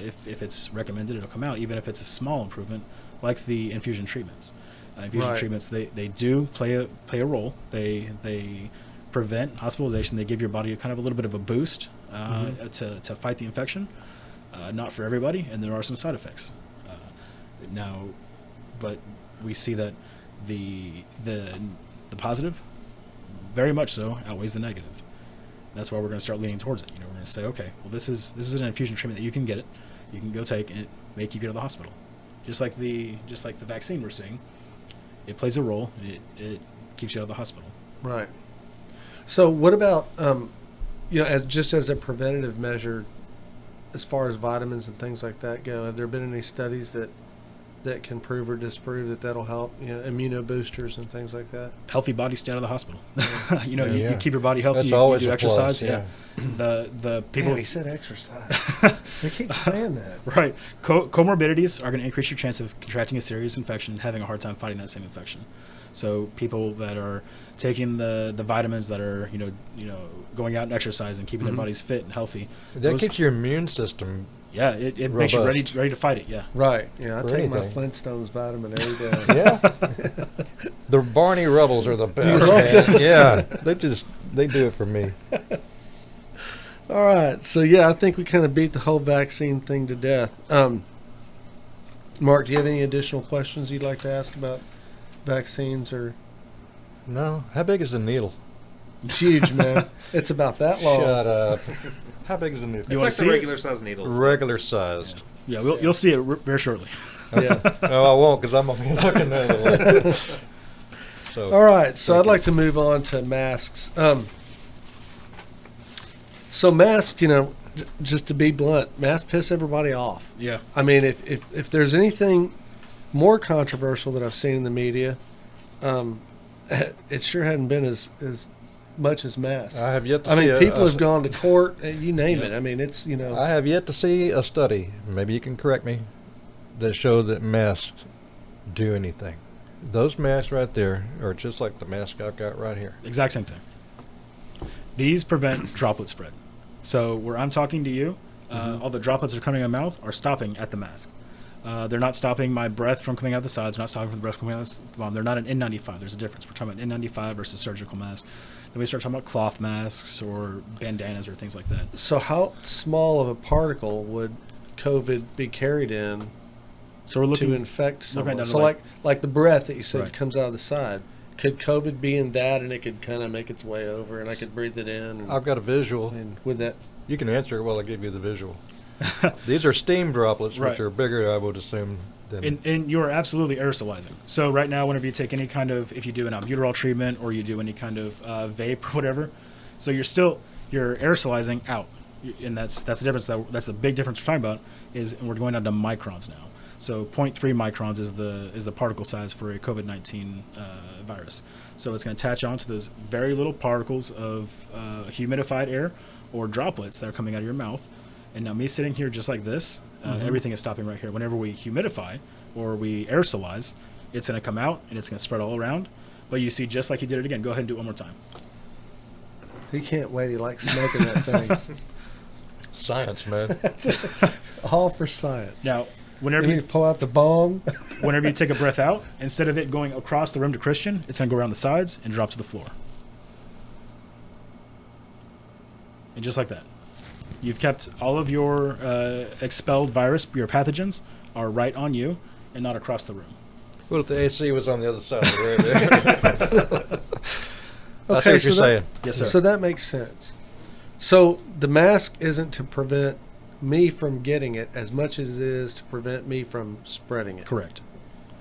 if it's recommended, it'll come out. Even if it's a small improvement, like the infusion treatments. Infusion treatments, they do play a role. They prevent hospitalization. They give your body kind of a little bit of a boost to fight the infection. Not for everybody, and there are some side effects. But we see that the positive, very much so, outweighs the negative. That's why we're going to start leaning towards it. We're going to say, okay, well, this is an infusion treatment that you can get it, you can go take, and it make you go to the hospital. Just like the vaccine we're seeing, it plays a role. It keeps you out of the hospital. Right. So what about as a preventative measure, as far as vitamins and things like that go? Have there been any studies that can prove or disprove that that'll help? Immunoboosters and things like that. Healthy body, stay out of the hospital. You keep your body healthy. That's you always do a exercise. plus, yeah. The people. Man, he said exercise. They keep saying that. Right. Comorbidities are going to increase your chance of contracting a serious infection and having a hard time fighting that same infection. So people that are taking the vitamins, that are going out and exercising, keeping their bodies fit and healthy. That keeps your immune system. Yeah, it makes you ready to fight it. Yeah. Right. Yeah, I For take my anything. Flintstones vitamin every day. Yeah. The Barney Rubbles are the best. Man. Yeah. They do it for me. All right. So I think we kind of beat the whole vaccine thing to death. Mark, do you have any additional questions you'd like to ask about vaccines or? No. How big is the needle? It's huge, man. It's about that long. Shut up. How big is the needle? It's like the regular size needles. Regular sized. Yeah, you'll see it very shortly. Yeah. No, I won't, because I'm going to be looking the other way. So, All right. So I'd like to move on to masks. So masks, just to be blunt, masks piss everybody off. Yeah. I mean, if there's anything more controversial that I've seen in the media, it sure hadn't been as much as masks. I have yet to I see mean, people have gone to court, you name it. I mean, it's, I have yet to see a study, maybe you can correct me, that showed that masks do anything. Those masks right there are just like the mask I've got right here. Exact same thing. These prevent droplet spread. So where I'm talking to you, all the droplets that are coming out of my mouth are stopping at the mask. They're not stopping my breath from coming out the sides. They're not stopping the breath coming out the bottom. They're not an N95. There's a difference. We're talking about N95 versus surgical mask. Then we start talking about cloth masks or bandanas or things like that. So how small of a particle would COVID be carried in So we're looking to infect someone? down So the like the breath that you said Right. comes out of the side. Could COVID be in that, and it could kind of make its way over, and I could breathe it in? And, I've got a visual. and with that, You can answer it while I give you the visual. These are steam droplets, Right. which are bigger, I would assume, than... And you're absolutely aerosolizing. So right now, whenever you take any kind of, if you do an albuterol treatment or you do any kind of vape or whatever, so you're aerosolizing out, and that's the difference. That's the big difference we're talking about. Is we're going down to microns now. So 0.3 microns is the particle size for a COVID-19 virus. So it's going to attach onto those very little particles of humidified air or droplets that are coming out of your mouth. And now me sitting here just like this, everything is stopping right here. Whenever we humidify or we aerosolize, it's going to come out and it's going to spread all around. But you see, just like he did it again, go ahead and do it one more time. He can't wait. He likes smoking that thing. Science, man. All for science. Now, whenever You you, pull out the bong. whenever you take a breath out, instead of it going across the room to Cristian, it's going to go around the sides and drop to the floor. And just like that. You've kept all of your expelled virus, your pathogens, are right on you and not across the room. What if the AC was on the other side of the room? That's what you're saying. Yes, sir. So that makes sense. So the mask isn't to prevent me from getting it as much as it is to prevent me from spreading it. Correct.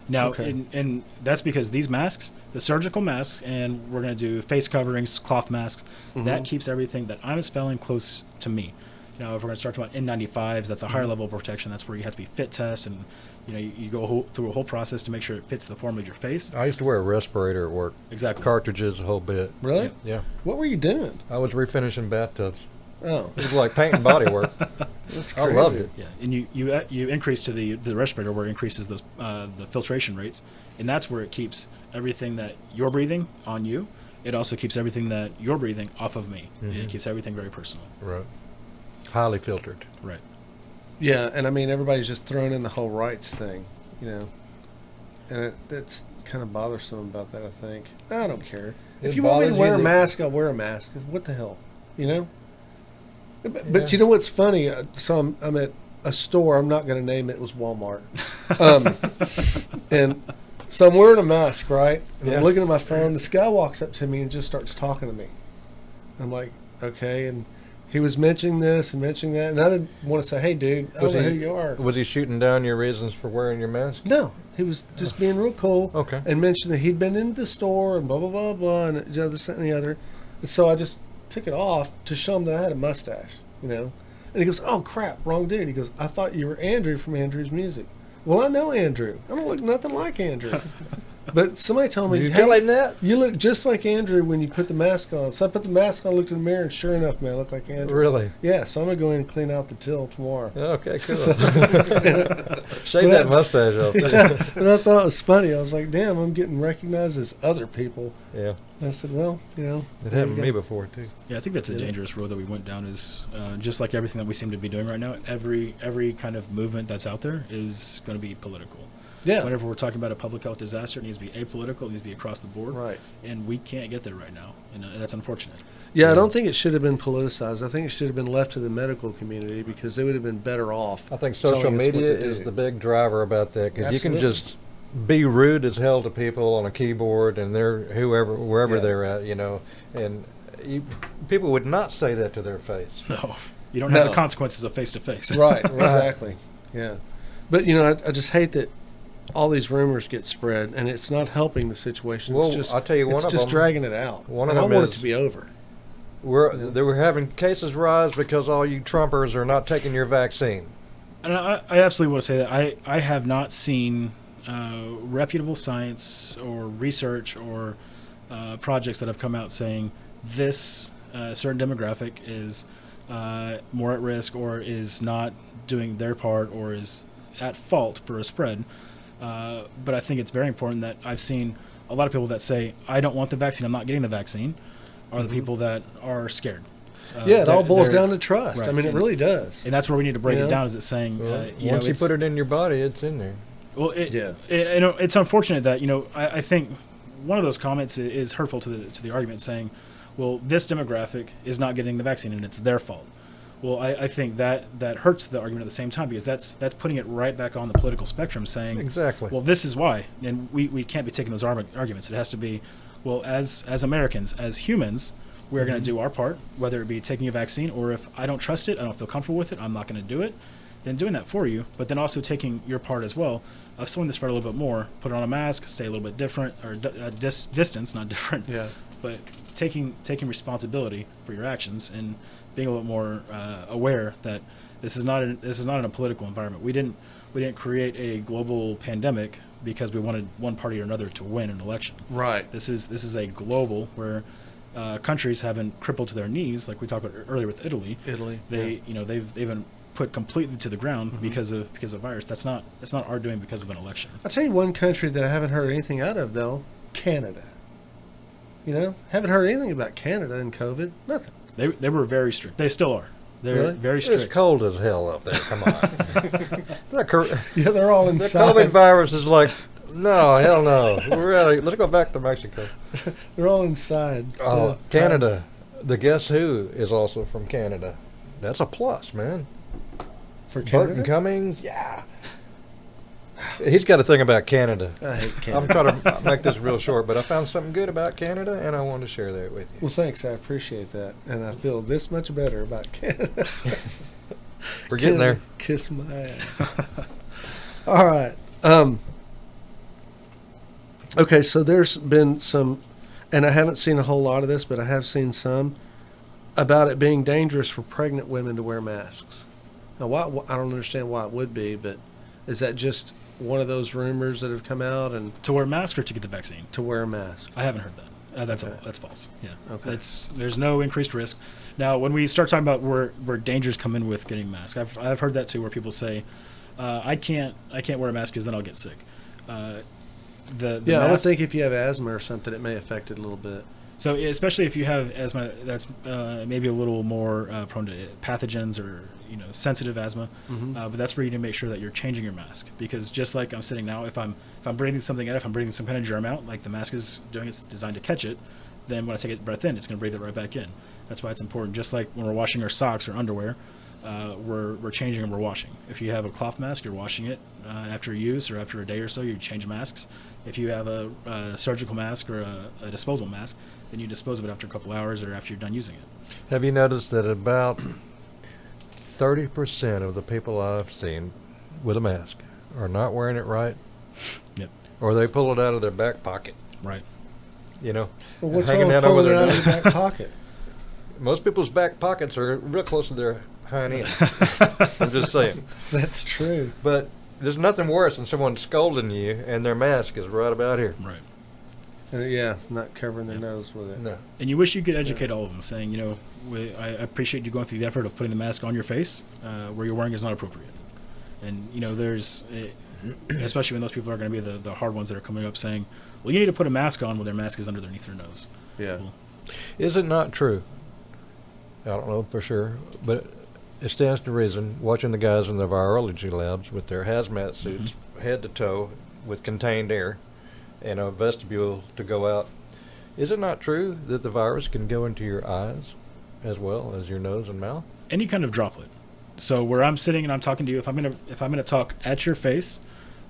Now, Okay. and that's because these masks, the surgical masks, and we're going to do face coverings, cloth masks, that keeps everything that I'm expelling close to me. Now, if we're going to start talking about N95s, that's a higher level of protection. That's where you have to be fit test, and you go through a whole process to make sure it fits the form of your face. I used to wear a respirator at work. Exactly. Cartridges, a whole bit. Really? Yeah. What were you doing? I was refinishing bathtubs. Oh, It was like paint and body work. that's I crazy. loved it. Yeah, and you increase to the respirator where it increases those the filtration rates, and that's where it keeps everything that you're breathing on you. It also keeps everything that you're breathing off of me. It keeps everything very personal. Right. Highly filtered. Right. Yeah, and I mean everybody's just throwing in the whole rights thing, and that's kind of bothersome about that. I think I don't care. It If you want me to bothers wear you a that- mask, I'll wear a mask. 'Cause what the hell, But Yeah. you know what's funny? So I'm at a store. I'm not going to name it. It was Walmart, and so I'm wearing a mask, right? And Yeah. I'm looking at my phone. This guy walks up to me and just starts talking to me. I'm like, okay, and he was mentioning this and mentioning that, and I didn't want to say, "Hey, dude, I don't know who you are." Was he shooting down your reasons for wearing your mask? No, he was just being real cool. Okay. And mentioned that he'd been into the store and blah blah blah blah and this that, and the other. And so I just took it off to show him that I had a mustache, And he goes, "Oh crap, wrong dude." He goes, "I thought you were Andrew from Andrew's Music." Well, I know Andrew. I don't look nothing like Andrew. But somebody told me, Did you "Hey, tell him that? you look just like Andrew when you put the mask on." So I put the mask on, looked in the mirror, and sure enough, man, I look like Andrew. Really? Yeah. So I'm gonna go in and clean out the till tomorrow. Okay, cool. Shave that mustache off. And I thought it was funny. I was like, "Damn, I'm getting recognized as other people." Yeah. And I said, "Well, It there happened you to me go." before, too. Yeah, I think that's a dangerous road that we went down. Is just like everything that we seem to be doing right now. Every kind of movement that's out there is going to be political. Yeah. Whenever we're talking about a public health disaster, it needs to be apolitical. It needs to be across the board. Right. And we can't get there right now, and that's unfortunate. Yeah, I don't think it should have been politicized. I think it should have been left to the medical community because they would have been better off. I think social telling us what media to do. is the big driver about that because you can Absolutely. just be rude as hell to people on a keyboard and they're wherever Yeah. they're at, and people would not say that to their face. No, you don't have No. the consequences of face to face. Right, exactly. Yeah. But, I just hate that all these rumors get spread and it's not helping the situation. Well, it's just, I'll tell you one it's of just them- dragging it out. one and of I them want is- it to be over. They were having cases rise because all you Trumpers are not taking your vaccine. And I absolutely want to say that I have not seen reputable science or research or projects that have come out saying this certain demographic is more at risk or is not doing their part or is at fault for a spread. But I think it's very important that I've seen a lot of people that say, I don't want the vaccine, I'm not getting the vaccine, are the people that are scared. Yeah, it all boils they're- down to trust. right, I mean, it and- really does. And that's where we need to break You it know? down. Is it saying, Well, you once know, you put it in your body, it's in there. well, Yeah. it's unfortunate that I think one of those comments is hurtful to the argument, saying, well, this demographic is not getting the vaccine and it's their fault. Well, I think that hurts the argument at the same time because that's putting it right back on the political spectrum, saying Exactly. well, this is why, and we can't be taking those arguments. It has to be, well, as Americans, as humans, we're going to do our part, whether it be taking a vaccine or if I don't trust it, I don't feel comfortable with it, I'm not going to do it. Then doing that for you, but then also taking your part as well of slowing the spread a little bit more, put on a mask, stay a little bit different or distance, not different. Yeah. But taking responsibility for your actions and being a little more aware that this is not in a political environment. We didn't create a global pandemic because we wanted one party or another to win an election. Right. This is a global where countries have been crippled to their knees, like we talked about earlier with Italy. They've been put completely to the ground because of a virus. That's not our doing because of an election. I'll tell you one country that I haven't heard anything out of, though, Canada. Haven't heard anything about Canada and COVID. Nothing. They were very strict. They still are. They're Really? very strict. It's cold as hell up there. Come on. Yeah, they're all The inside. COVID virus is like, no, hell no. Let's go back to Mexico. They're all inside. Oh, Yeah. Canada. The Guess Who is also from Canada. That's a plus, man. For Canada. Burton Cummings, yeah. He's got a thing about Canada. I hate I'm Canada. trying to make this real short, but I found something good about Canada, and I wanted to share that with you. Well, thanks. I appreciate that, and I feel this much better about Canada. We're getting there. Kiss my ass. All right. Okay, so there's been some, and I haven't seen a whole lot of this, but I have seen some about it being dangerous for pregnant women to wear masks. Now, I don't understand why it would be, but is that just one of those rumors that have come out and To wear a mask or to get the vaccine? to wear a mask? I haven't heard that. That's Okay. that's false. Yeah. Okay. There's no increased risk. Now, when we start talking about where dangers come in with getting masks, I've heard that too, where people say, I can't wear a mask because then I'll get sick. The Yeah, I would mask- think if you have asthma or something, it may affect it a little bit. So especially if you have asthma, that's maybe a little more prone to pathogens or sensitive asthma. Mhm. But that's where you need to make sure that you're changing your mask, because just like I'm sitting now, if I'm breathing something in, if I'm breathing some kind of germ out, like the mask is doing, it's designed to catch it. Then when I take a breath in, it's going to breathe it right back in. That's why it's important. Just like when we're washing our socks or underwear, we're changing and we're washing. If you have a cloth mask, you're washing it after use or after a day or so. You change masks. If you have a surgical mask or a disposable mask, then you dispose of it after a couple hours or after you're done using it. Have you noticed that about 30% of the people I've seen with a mask are not wearing it right, Yep. or they pull it out of their back pocket, Right. Well, what's hanging wrong with out over pulling it their out nose? of your back pocket? Most people's back pockets are real close to their hind end. I'm just saying. That's true. But there's nothing worse than someone scolding you and their mask is right about here. Right. Yeah, not covering their nose with it. No. And you wish you could educate all of them, saying, I appreciate you going through the effort of putting the mask on your face. Where you're wearing is not appropriate. And especially when those people are going to be the hard ones that are coming up saying, well, you need to put a mask on when their mask is underneath their nose. Yeah. Well, Is it not true? I don't know for sure, but it stands to reason, watching the guys in the virology labs with their hazmat suits, head to toe, with contained air, and a vestibule to go out. Is it not true that the virus can go into your eyes as well as your nose and mouth? any kind of droplet. So where I'm sitting and I'm talking to you, if I'm gonna talk at your face,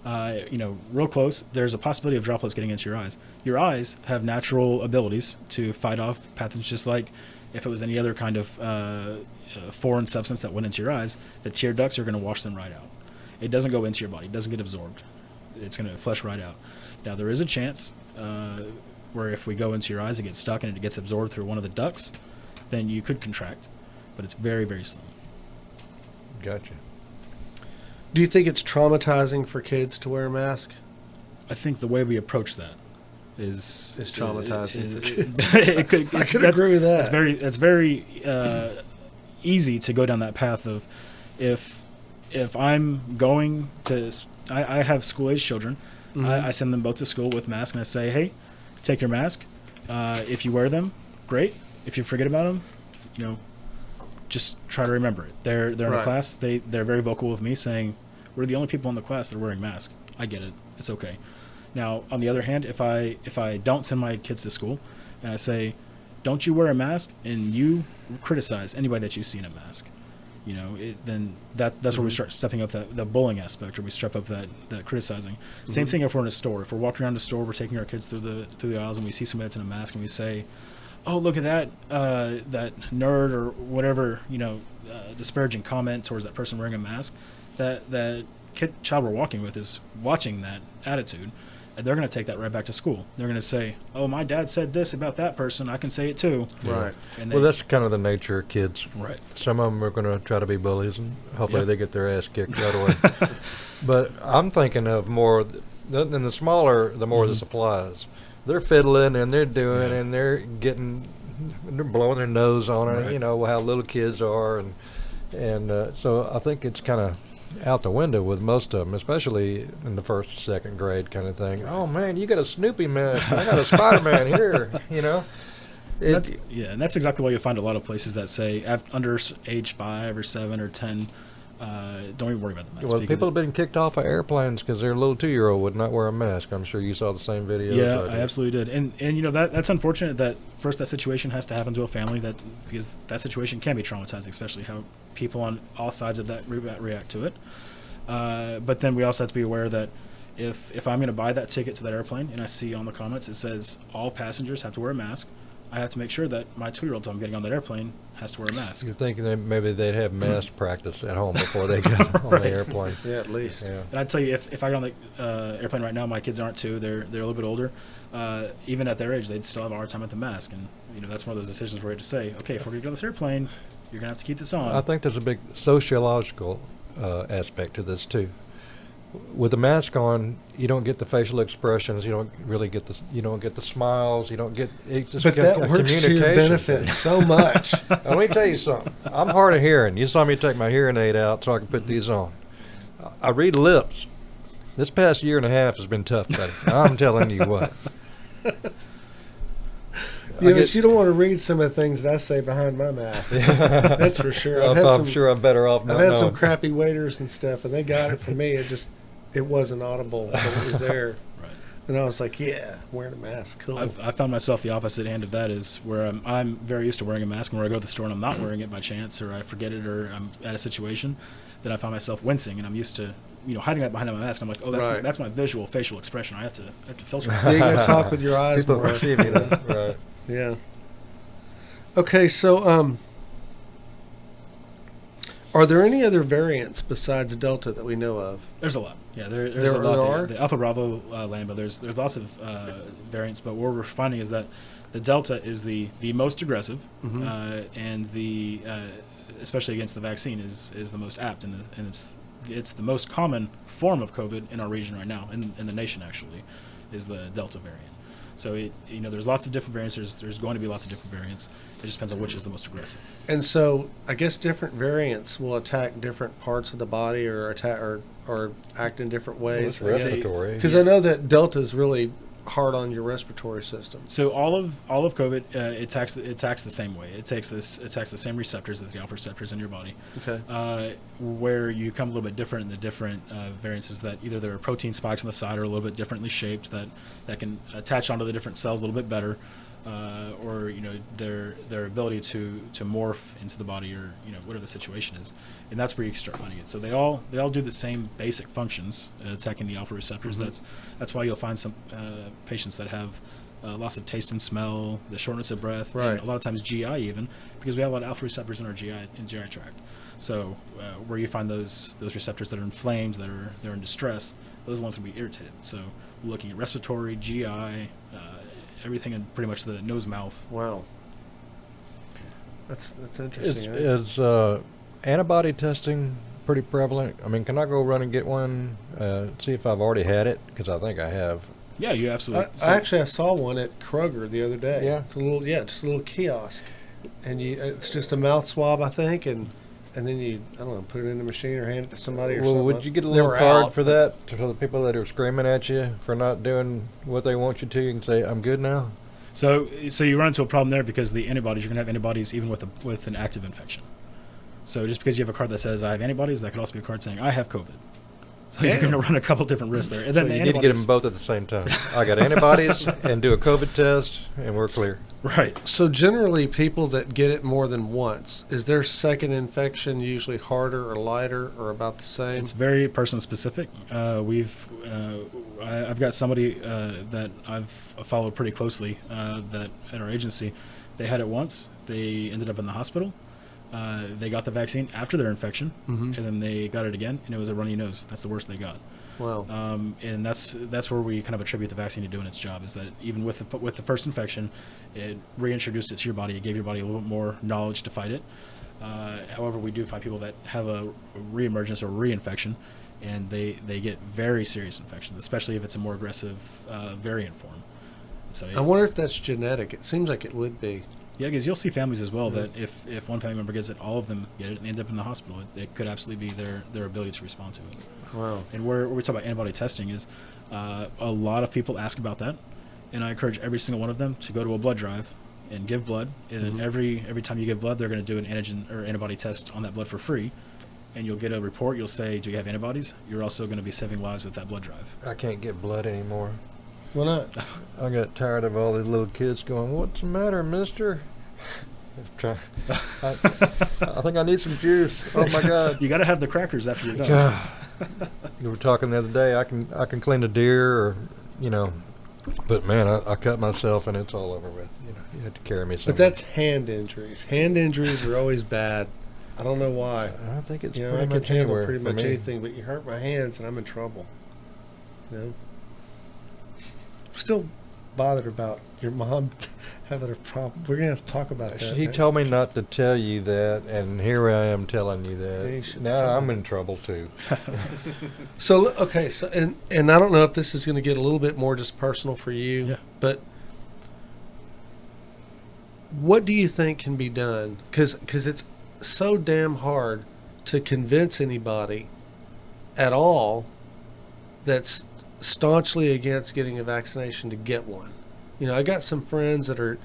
real close, there's a possibility of droplets getting into your eyes. Your eyes have natural abilities to fight off pathogens, just like if it was any other kind of foreign substance that went into your eyes. The tear ducts are going to wash them right out. It doesn't go into your body. It doesn't get absorbed. It's going to flush right out. Now, there is a chance where if we go into your eyes, it gets stuck and it gets absorbed through one of the ducts, then you could contract, but it's very, very slim. Gotcha. Do you think it's traumatizing for kids to wear a mask? I think the way we approach that is traumatizing for kids. I could agree with that. It's very easy to go down that path of if I'm going to I have school age children. Mhm. I send them both to school with masks and I say, hey, take your mask. If you wear them, great. If you forget about them, just try to remember it. They're in Right. a class. They're very vocal with me saying, we're the only people in the class that are wearing masks. I get it. It's okay. Now, on the other hand, if I don't send my kids to school and I say, don't you wear a mask, and you criticize anybody that you see in a mask, then that's where we start stepping up the bullying aspect, or we step up that criticizing. Same thing if we're in a store. If we're walking around the store, we're taking our kids through the aisles, and we see somebody that's in a mask, and we say, oh, look at that nerd or whatever, disparaging comment towards that person wearing a mask. That child we're walking with is watching that attitude, and they're going to take that right back to school. They're going to say, oh, my dad said this about that person, I can say it too. Right. And Well, that's kind of the nature of kids. right. Some of them are going to try to be bullies, and hopefully Yep. they get their ass kicked right away. But I'm thinking of more, than the smaller, the more the supplies. They're fiddling and they're doing and they're blowing their nose on it. Right. You know how little kids are, and so I think it's kind of out the window with most of them, especially in the first, second grade kind of thing. Oh man, you got a Snoopy mask. I got a Spider-Man here. You know. And that's exactly why you'll find a lot of places that say under age 5 or 7 or 10, don't even worry about the mask. Well, people have been kicked off of airplanes because their little 2-year-old would not wear a mask. I'm sure you saw the same videos. Yeah, I absolutely did. And you know, that's unfortunate that first that situation has to happen to a family, because that situation can be traumatizing, especially how people on all sides of that react to it. But then we also have to be aware that if I'm going to buy that ticket to that airplane and I see on the comments it says all passengers have to wear a mask, I have to make sure that my 2-year-old I'm getting on that airplane has to wear a mask. You're thinking that maybe they'd have mask practice at home before they get on the airplane. Yeah, at least. Yeah. And I'd tell you, if I got on the airplane right now, my kids aren't 2, they're a little bit older. Even at their age, they'd still have a hard time with the mask. And you know, that's one of those decisions where you have to say, okay, if we're going to go on this airplane, you're going to have to keep this on. I think there's a big sociological aspect to this too. With the mask on, you don't get the facial expressions. You don't really get the. You don't get the smiles. You don't get. It's just But that works to your benefit so much. Now, let me tell you something. I'm hard of hearing. You saw me take my hearing aid out so I can put these on. I read lips. This past year and a half has been tough, buddy. I'm telling you what. Yeah, but you don't want to read some of the things that I say behind my mask. That's for sure. I'm sure I'm better off not I've had some knowing. crappy waiters and stuff, and they got it from me. It wasn't audible, but it was there. Right. And I was like, yeah, wearing a mask, cool. I found myself the opposite end of that, is where I'm very used to wearing a mask, and where I go to the store and I'm not wearing it by chance, or I forget it, or I'm at a situation, then I find myself wincing, and I'm used to hiding that behind my mask. I'm like, oh, Right. that's my visual facial expression. I have to filter So you myself. got to talk with your eyes People more. perceiving that, right. Yeah. Okay, so are there any other variants besides Delta that we know of? There's a lot. Yeah, there's There a lot. are? The Alpha Bravo Lambda. There's lots of variants, but what we're finding is that the Delta is the most aggressive, and the especially against the vaccine is the most apt, and it's the most common form of COVID in our region right now, in the nation actually, is the Delta variant. So there's lots of different variants. There's going to be lots of different variants. It just depends on which is the most aggressive. And so I guess different variants will attack different parts of the body, or act in different ways. Well, it's respiratory. Because I know that Delta is really hard on your respiratory system. So all of COVID it attacks the same way. It attacks the same receptors as the alpha receptors in your body. Okay. Where you come a little bit different in the different variants is that either there are protein spikes on the side, or a little bit differently shaped that can attach onto the different cells a little bit better, or their ability to morph into the body, or whatever the situation is, and that's where you can start finding it. So they all do the same basic functions, attacking the alpha receptors. That's why you'll find some patients that have loss of taste and smell, the shortness of breath, Right. and a lot of times GI even, because we have a lot of alpha receptors in our GI tract. So where you find those receptors that are inflamed, they're in distress, those ones can be irritated. So we're looking at respiratory, GI, everything in pretty much the nose, mouth. Wow. That's interesting. Is antibody testing pretty prevalent? I mean, can I go run and get one, see if I've already had it? Because I think I have. Yeah, you absolutely. I saw one at Kroger the other day. Yeah. It's just a little kiosk, and it's just a mouth swab, I think, and then you, I don't know, put it in the machine or hand it to somebody or Well, something. would you get a They little were card out, for but- that? For the people that are screaming at you for not doing what they want you to, you can say, I'm good now? So you run into a problem there, because the antibodies, you're going to have antibodies even with an active infection. So just because you have a card that says I have antibodies, that could also be a card saying I have COVID. So you're going to run a couple different risks there. And So then the you need to get them antibodies- both at the same time. I got antibodies and do a COVID test, and we're clear. Right. So generally, people that get it more than once, is their second infection usually harder or lighter or about the same? It's very person specific. I've got somebody that I've followed pretty closely that at our agency, they had it once. They ended up in the hospital. They got the vaccine after their infection, and then they got it again, and it was a runny nose. That's the worst they got. Wow. And that's where we kind of attribute the vaccine to doing its job, is that even with the first infection, it reintroduced it to your body. It gave your body a little bit more knowledge to fight it. However, we do find people that have a reemergence or reinfection, and they get very serious infections, especially if it's a more aggressive variant form. So I wonder if that's genetic. It seems like it would be. Yeah, because you'll see families as well that if one family member gets it, all of them get it and end up in the hospital. It could absolutely be their ability to respond to it. Wow. And where we talk about antibody testing is a lot of people ask about that, and I encourage every single one of them to go to a blood drive and give blood. And every time you give blood, they're going to do an antigen or antibody test on that blood for free. And you'll get a report. You'll say, do you have antibodies? You're also going to be saving lives with that blood drive. I can't get blood anymore. Why not? I got tired of all these little kids going, "What's the matter, mister?" I think I need some juice. Oh my God! You got to have the crackers after you're done. God. We were talking the other day. I can clean a deer, or but man, I cut myself and it's all over with. You have to carry me somewhere. But that's hand injuries. Hand injuries are always bad. I don't know why. I think it's I pretty can much handle anywhere pretty for much me. anything, but you hurt my hands and I'm in trouble. I'm still bothered about your mom having a problem. We're gonna have to talk about that. He told me not to tell you that, and here I am telling you Yeah, you that. should Now tell I'm me. in trouble too. So okay, so and I don't know if this is going to get a little bit more just personal for you, Yeah. but what do you think can be done? Because it's so damn hard to convince anybody at all that's staunchly against getting a vaccination to get one. I got some friends they're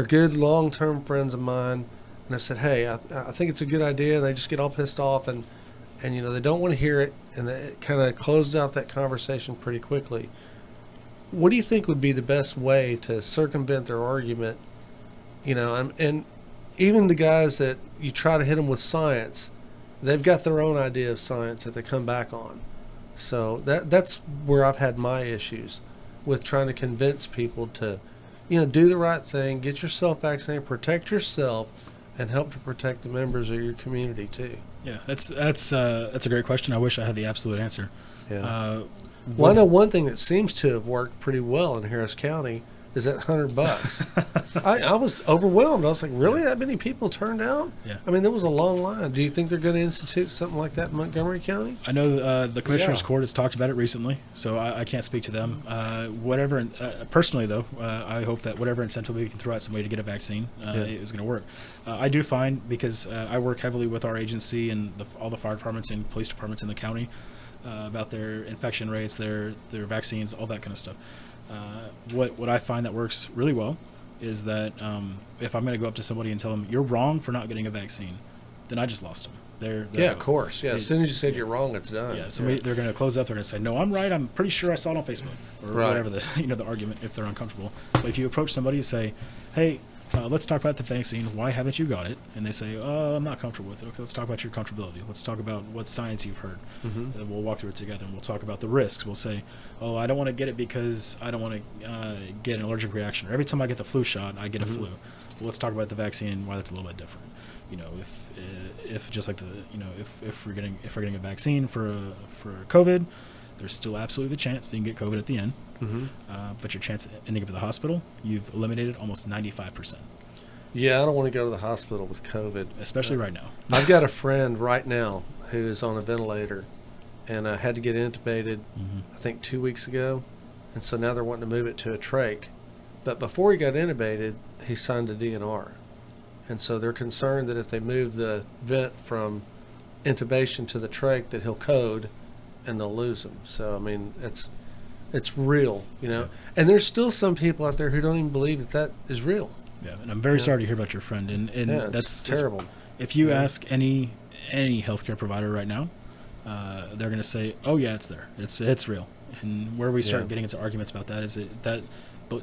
good long-term friends of mine, and I've said, hey, I think it's a good idea, and they just get all pissed off and they don't want to hear it, and it kind of closes out that conversation pretty quickly. What do you think would be the best way to circumvent their argument? And even the guys that you try to hit them with science, they've got their own idea of science that they come back on. So that's where I've had my issues with trying to convince people to, do the right thing, get yourself vaccinated, protect yourself, and help to protect the members of your community too. Yeah, that's a great question. I wish I had the absolute answer. Yeah. Well, I know one thing that seems to have worked pretty well in Harris County is that $100. I was overwhelmed. I was like, really? That many people turned out? Yeah. I mean, there was a long line. Do you think they're going to institute something like that in Montgomery County? I know the Commissioner's Yeah. Court has talked about it recently, so I can't speak to them. Personally, though, I hope that whatever incentive we can throw at somebody to get a vaccine is going to work. I do find, because I work heavily with our agency and all the fire departments and police departments in the county about their infection rates, their vaccines, all that kind of stuff. What I find that works really well is that if I'm going to go up to somebody and tell them you're wrong for not getting a vaccine, then I just lost them. They're Yeah, out. of course. Yeah, as soon as you said you're wrong, it's done. Yeah, they're going to close up. They're going to say, "No, I'm right. I'm pretty sure I saw it on Facebook," or Right. whatever the argument if they're uncomfortable. But if you approach somebody and say, "Hey, let's talk about the vaccine. Why haven't you got it?" and they say, "Oh, I'm not comfortable with it." Okay, let's talk about your comfortability. Let's talk about what science you've heard. Mhm. And we'll walk through it together, and we'll talk about the risks. We'll say, "Oh, I don't want to get it because I don't want to get an allergic reaction. Or every time I get the flu shot, I get a flu." Well, let's talk about the vaccine and why that's a little bit different. If just like if we're getting a vaccine for COVID, there's still absolutely the chance that you can get COVID at the end. But your chance of ending up at the hospital, you've eliminated almost 95%. Yeah, I don't want to go to the hospital with COVID. Especially right now. I've got a friend right now who is on a ventilator and had to get intubated, I think 2 weeks ago. And so now they're wanting to move it to a trach. But before he got intubated, he signed a DNR. And so they're concerned that if they move the vent from intubation to the trach, that he'll code and they'll lose him. So, I mean, it's real, And there's still some people out there who don't even believe that is real. Yeah, and I'm very sorry to hear about your friend. And Yeah, that's terrible. If you ask any healthcare provider right now, they're going to say, "Oh yeah, it's there. It's real." And where we start getting into arguments about that is that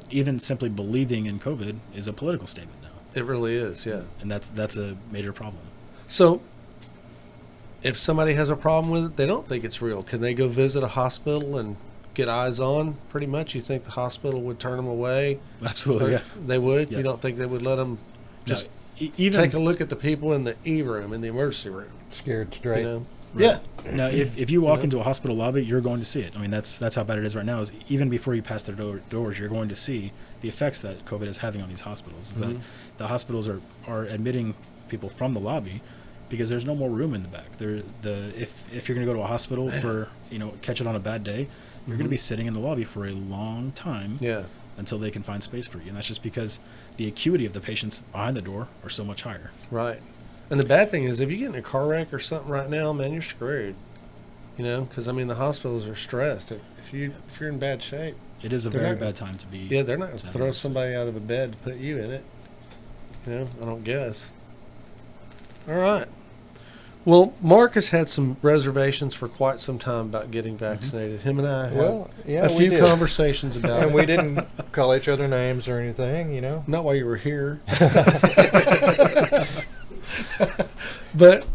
even simply believing in COVID is a political statement now. It really is, yeah. And that's a major problem. So, if somebody has a problem with it, they don't think it's real. Can they go visit a hospital and get eyes on? Pretty much, you think the hospital would turn them away? Absolutely, Or yeah. They would? Yeah. You don't think they would let them just Even take a look at the people in the E room, in the emergency room? Scared straight. Right. Yeah. Now, if you walk into a hospital lobby, you're going to see it. I mean, that's how bad it is right now. Is even before you pass their doors, you're going to see the effects that COVID is having on these hospitals. Is that the hospitals are admitting people from the lobby because there's no more room in the back. If you're going to go to a hospital for catch it on a bad day, you're going to be sitting in the lobby for a long time. Yeah. until they can find space for you. And that's just because the acuity of the patients behind the door are so much higher. Right. And the bad thing is, if you get in a car wreck or something right now, man, you're screwed. You know, because I mean, the hospitals are stressed. If you're in bad shape, It is a They're very not- bad time to be. yeah, they're not going to to throw have somebody out of a bed to put you in it. You know, I don't guess. All right. Well, Marcus had some reservations for quite some time about getting vaccinated. Him and I had Well, yeah, a we few did. conversations about And it. we didn't call each other names or anything, you know. Not while you were here. But,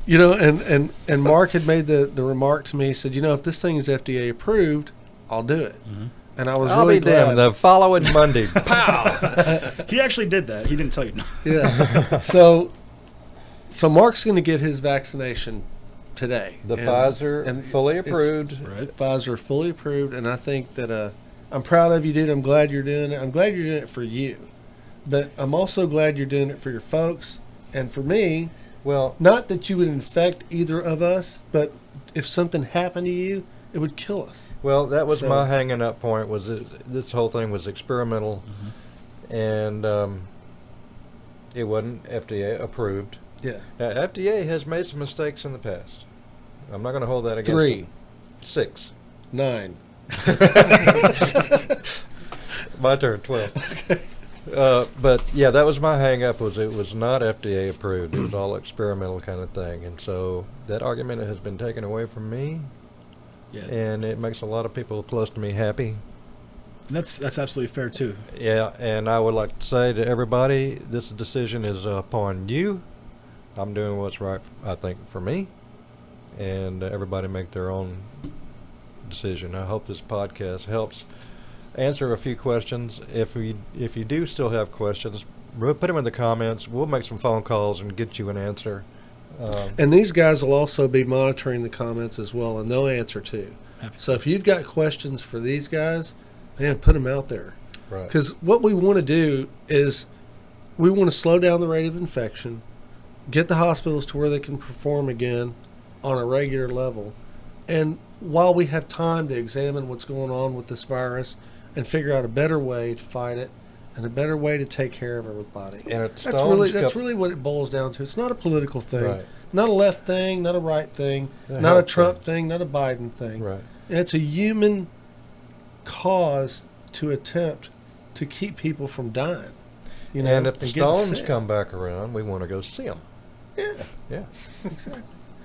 you know, and Mark had made the remark to me, he said, you know, if this thing is FDA approved, I'll do it. Mm-hmm. And I was I'll really be damned. glad. The following Monday, pow! He actually did that. He didn't tell you. Yeah. So Mark's going to get his vaccination today. The And- Pfizer and fully it's- approved. Right. Pfizer fully approved, and I think that I'm proud of you, dude. I'm glad you're doing it. I'm glad you're doing it for you, but I'm also glad you're doing it for your folks and for me. Well, Not that you would infect either of us, but if something happened to you, it would kill us. well, that was So- my hanging up point. Was this whole thing was experimental, and it wasn't FDA approved. Yeah. FDA has made some mistakes in the past. I'm not going to hold that against 3, them. 6. 9. My turn. 12. But yeah, that was my hang up. Was it was not FDA approved. It was all experimental kind of thing, and so that argument has been taken away from me, Yeah. and it makes a lot of people close to me happy. And that's absolutely fair too. Yeah, and I would like to say to everybody, this decision is upon you. I'm doing what's right, I think, for me, and everybody make their own decision. I hope this podcast helps answer a few questions. If you do still have questions, put them in the comments. We'll make some phone calls and get you an answer. And these guys will also be monitoring the comments as well, and they'll answer too. So if you've got questions for these guys, man, put them out there. Right. Because what we want to do is we want to slow down the rate of infection, get the hospitals to where they can perform again on a regular level. And while we have time to examine what's going on with this virus and figure out a better way to fight it and a better way to take care of everybody. And That's really what it boils down to. It's not a political thing, Right. not a left thing, not a right thing, A not a health Trump thing, not a Biden thing. Right. And it's a human cause to attempt to keep people from dying. You know, And if the getting Stones sick. come back around, we want to go see them. Yeah, Yeah. exactly.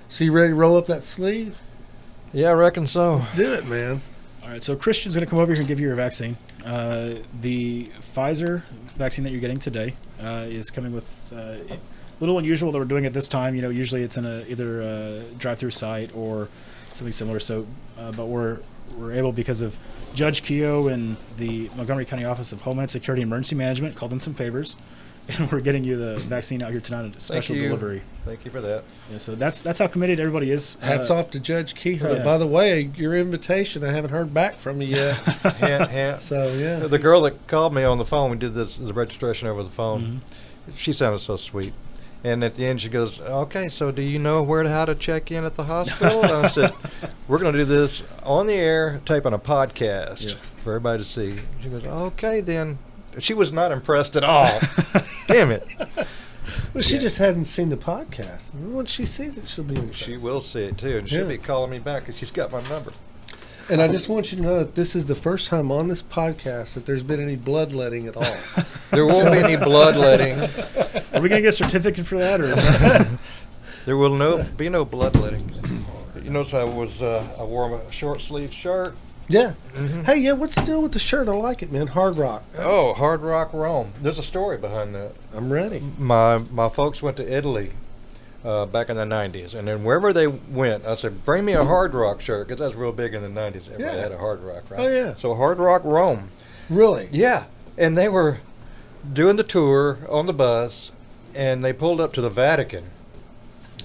So you ready to roll up that sleeve? Yeah, I reckon so. Let's do it, man. All right, so Christian's going to come over here and give you your vaccine. The Pfizer vaccine that you're getting today is coming with a little unusual that we're doing it this time. You know, usually it's in either a drive-through site or something similar. So, but we're able, because of Judge Keogh and the Montgomery County Office of Homeland Security and Emergency Management called in some favors, and we're getting you the vaccine out here tonight at a special delivery. Thank you for that. Yeah, so that's how committed everybody is. Hats off to Judge Kehoe. yeah. By the way, your invitation, I haven't heard back from you yet. Hint. So, yeah. The girl that called me on the phone, we did the registration over the phone. She sounded so sweet. And at the end, she goes, "Okay, so do you know how to check in at the hospital?" And I said, "We're going to do this on the air, taping a podcast for everybody to see." She goes, "Okay, then." She was not impressed at all. Damn it. Well, she just hadn't seen the podcast. Once she sees it, she'll be impressed. She will see it too, and she'll Yeah. be calling me back because she's got my number. And I just want you to know that this is the first time on this podcast that there's been any bloodletting at all. There won't be any bloodletting. Are we going to get a certificate for that, or is that? There will be no bloodletting. You notice I wore a short sleeve shirt. Yeah. Mm-hmm. Hey, yeah, what's the deal with the shirt? I like it, man. Hard rock. Oh, Hard Rock Rome. There's a story behind that. I'm ready. My folks went to Italy back in the 90s, and then wherever they went, I said, "Bring me a Hard Rock shirt," because that's real big in the 90s. Everybody Yeah. had a Hard Rock, right? Oh, yeah. So Hard Rock Rome. Really? Yeah, and they were doing the tour on the bus, and they pulled up to the Vatican,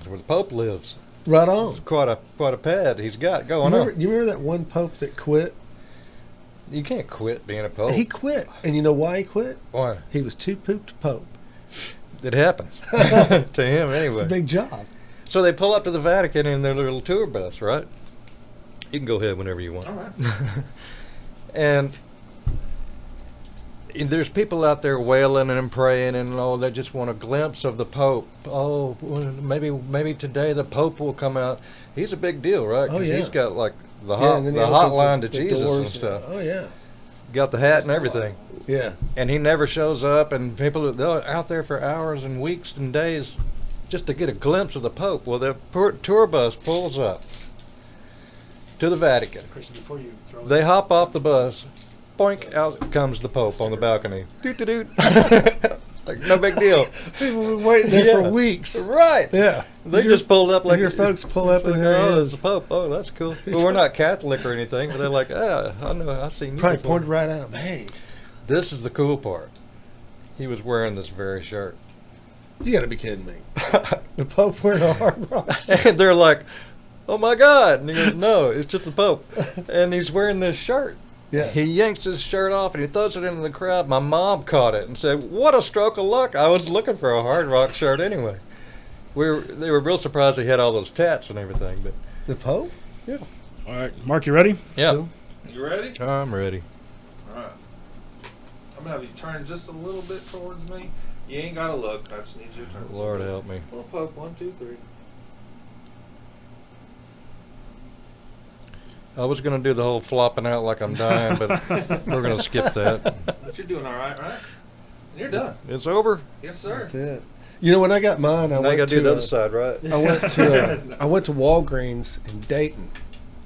where the Pope lives. Right on. Quite a pad he's got going on. You remember that one pope that quit? You can't quit being a pope. He quit. And you know why he quit? Why? He was too pooped pope. It happens to him anyway. It's a big job. So they pull up to the Vatican in their little tour bus, right? You can go ahead whenever you want. All right. And there's people out there wailing and praying, and they just want a glimpse of the Pope. Oh, well, maybe today the Pope will come out. He's a big deal, right? 'Cause he's got like the and then he opens hotline to the Jesus and doors. stuff. Oh yeah. Got the hat and everything. Yeah. And he never shows up, and people they're out there for hours and weeks and days just to get a glimpse of the Pope. Well, the tour bus pulls up to the Vatican. Cristian, before you throw They hop off the bus. Boink, out comes the Pope on the balcony. Doot-a-doot. Like, no big deal. People were waiting there for weeks. Right. Yeah. They just pulled up like your folks pull up and there he oh, is. it's the Pope. Oh, that's cool. Well, we're not Catholic or anything, but they're like, I know, I've seen you Probably before. pointed right at him. Hey, This is the cool part. He was wearing this very shirt. you got to be kidding me. The Pope wearing a Hard Rock. And they're like, oh my God. And he goes, no, it's just the Pope. And he's wearing this shirt. Yeah. He yanks his shirt off and he throws it into the crowd. My mom caught it and said, what a stroke of luck. I was looking for a Hard Rock shirt anyway. They were real surprised he had all those tats and everything. But The Pope? yeah. All right, Mark, you ready? Yeah. Cool. You ready? I'm ready. All right. I'm gonna have you turn just a little bit towards me. You ain't gotta look. I just need you to turn. Lord help me. We'll poke 1, 2, 3. I was going to do the whole flopping out like I'm dying, but we're going to skip that. But you're doing all right, right? You're done. It's over. Yes, sir. That's it. You know, when I got mine, Now you got to do the other side, right? I went to Walgreens in Dayton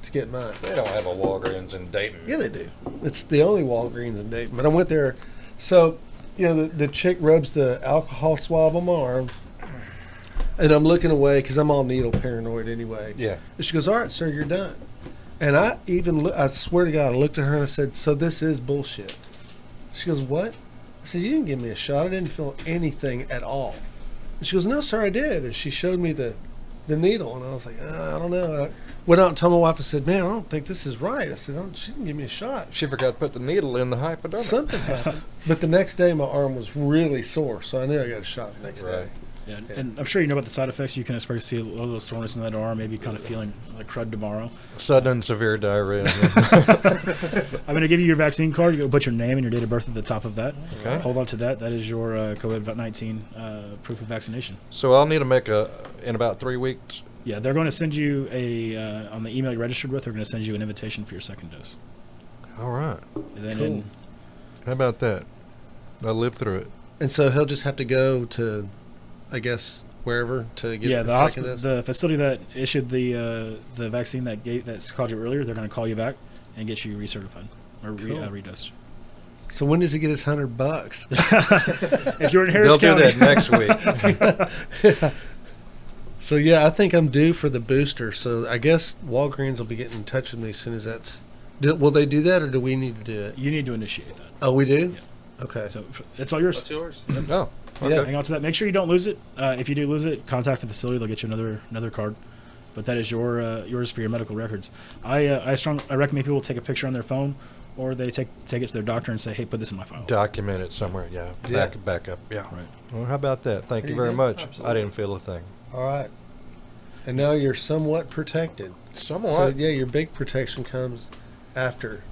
to get mine. They don't have a Walgreens in Dayton. Yeah, they do. It's the only Walgreens in Dayton. But I went there. So, you know, the chick rubs the alcohol swab on my arm. And I'm looking away because I'm all needle paranoid anyway. Yeah. And she goes, all right, sir, you're done. And I swear to God, I looked at her and I said, so this is bullshit. She goes, what? I said, you didn't give me a shot. I didn't feel anything at all. And she goes, no, sir, I did. And she showed me the needle. And I was like, I don't know. I went out and told my wife, I said, man, I don't think this is right. I said, she didn't give me a shot. She forgot to put the needle in the hypodermic. Something happened. But the next day, my arm was really sore. So I knew I got a shot the next day. Yeah, and I'm sure you know about the side effects. You can expect to see a little soreness in that arm, maybe kind of feeling like crud tomorrow. Sudden severe diarrhea. I'm going to give you your vaccine card. You go put your name and your date of birth at the top of that. Okay. Hold on to that. That is your COVID-19 proof of vaccination. So I'll need to make in about 3 weeks. Yeah, they're going to send you on the email you registered with, they're going to send you an invitation for your second dose. All right. And then Cool. How about that? I'll live through it. And so he'll just have to go to, I guess, wherever to get the second dose? the facility that issued the vaccine that's called you earlier, they're going to call you back and get you recertified or redosed. So when does he get his $100? If you're in Harris They'll County, do that next week. So yeah, I think I'm due for the booster. So I guess Walgreens will be getting in touch with me as soon as that's. Will they do that, or do we need to do it? you need to initiate that. Oh, we do. Yeah. Okay. So it's all yours. What's yours? Oh, Yeah. okay. Hang on to that. Make sure you don't lose it. If you do lose it, contact the facility. They'll get you another card. But that is yours for your medical records. I recommend people take a picture on their phone, or they take it to their doctor and say, "Hey, put this in my file." Document it somewhere. Yeah. Yeah. Back up. Yeah. Right. Well, how about that? Thank you There very you go. much. Absolutely. I didn't feel a thing. All right. And now you're somewhat protected. Somewhat. So yeah, your big protection comes after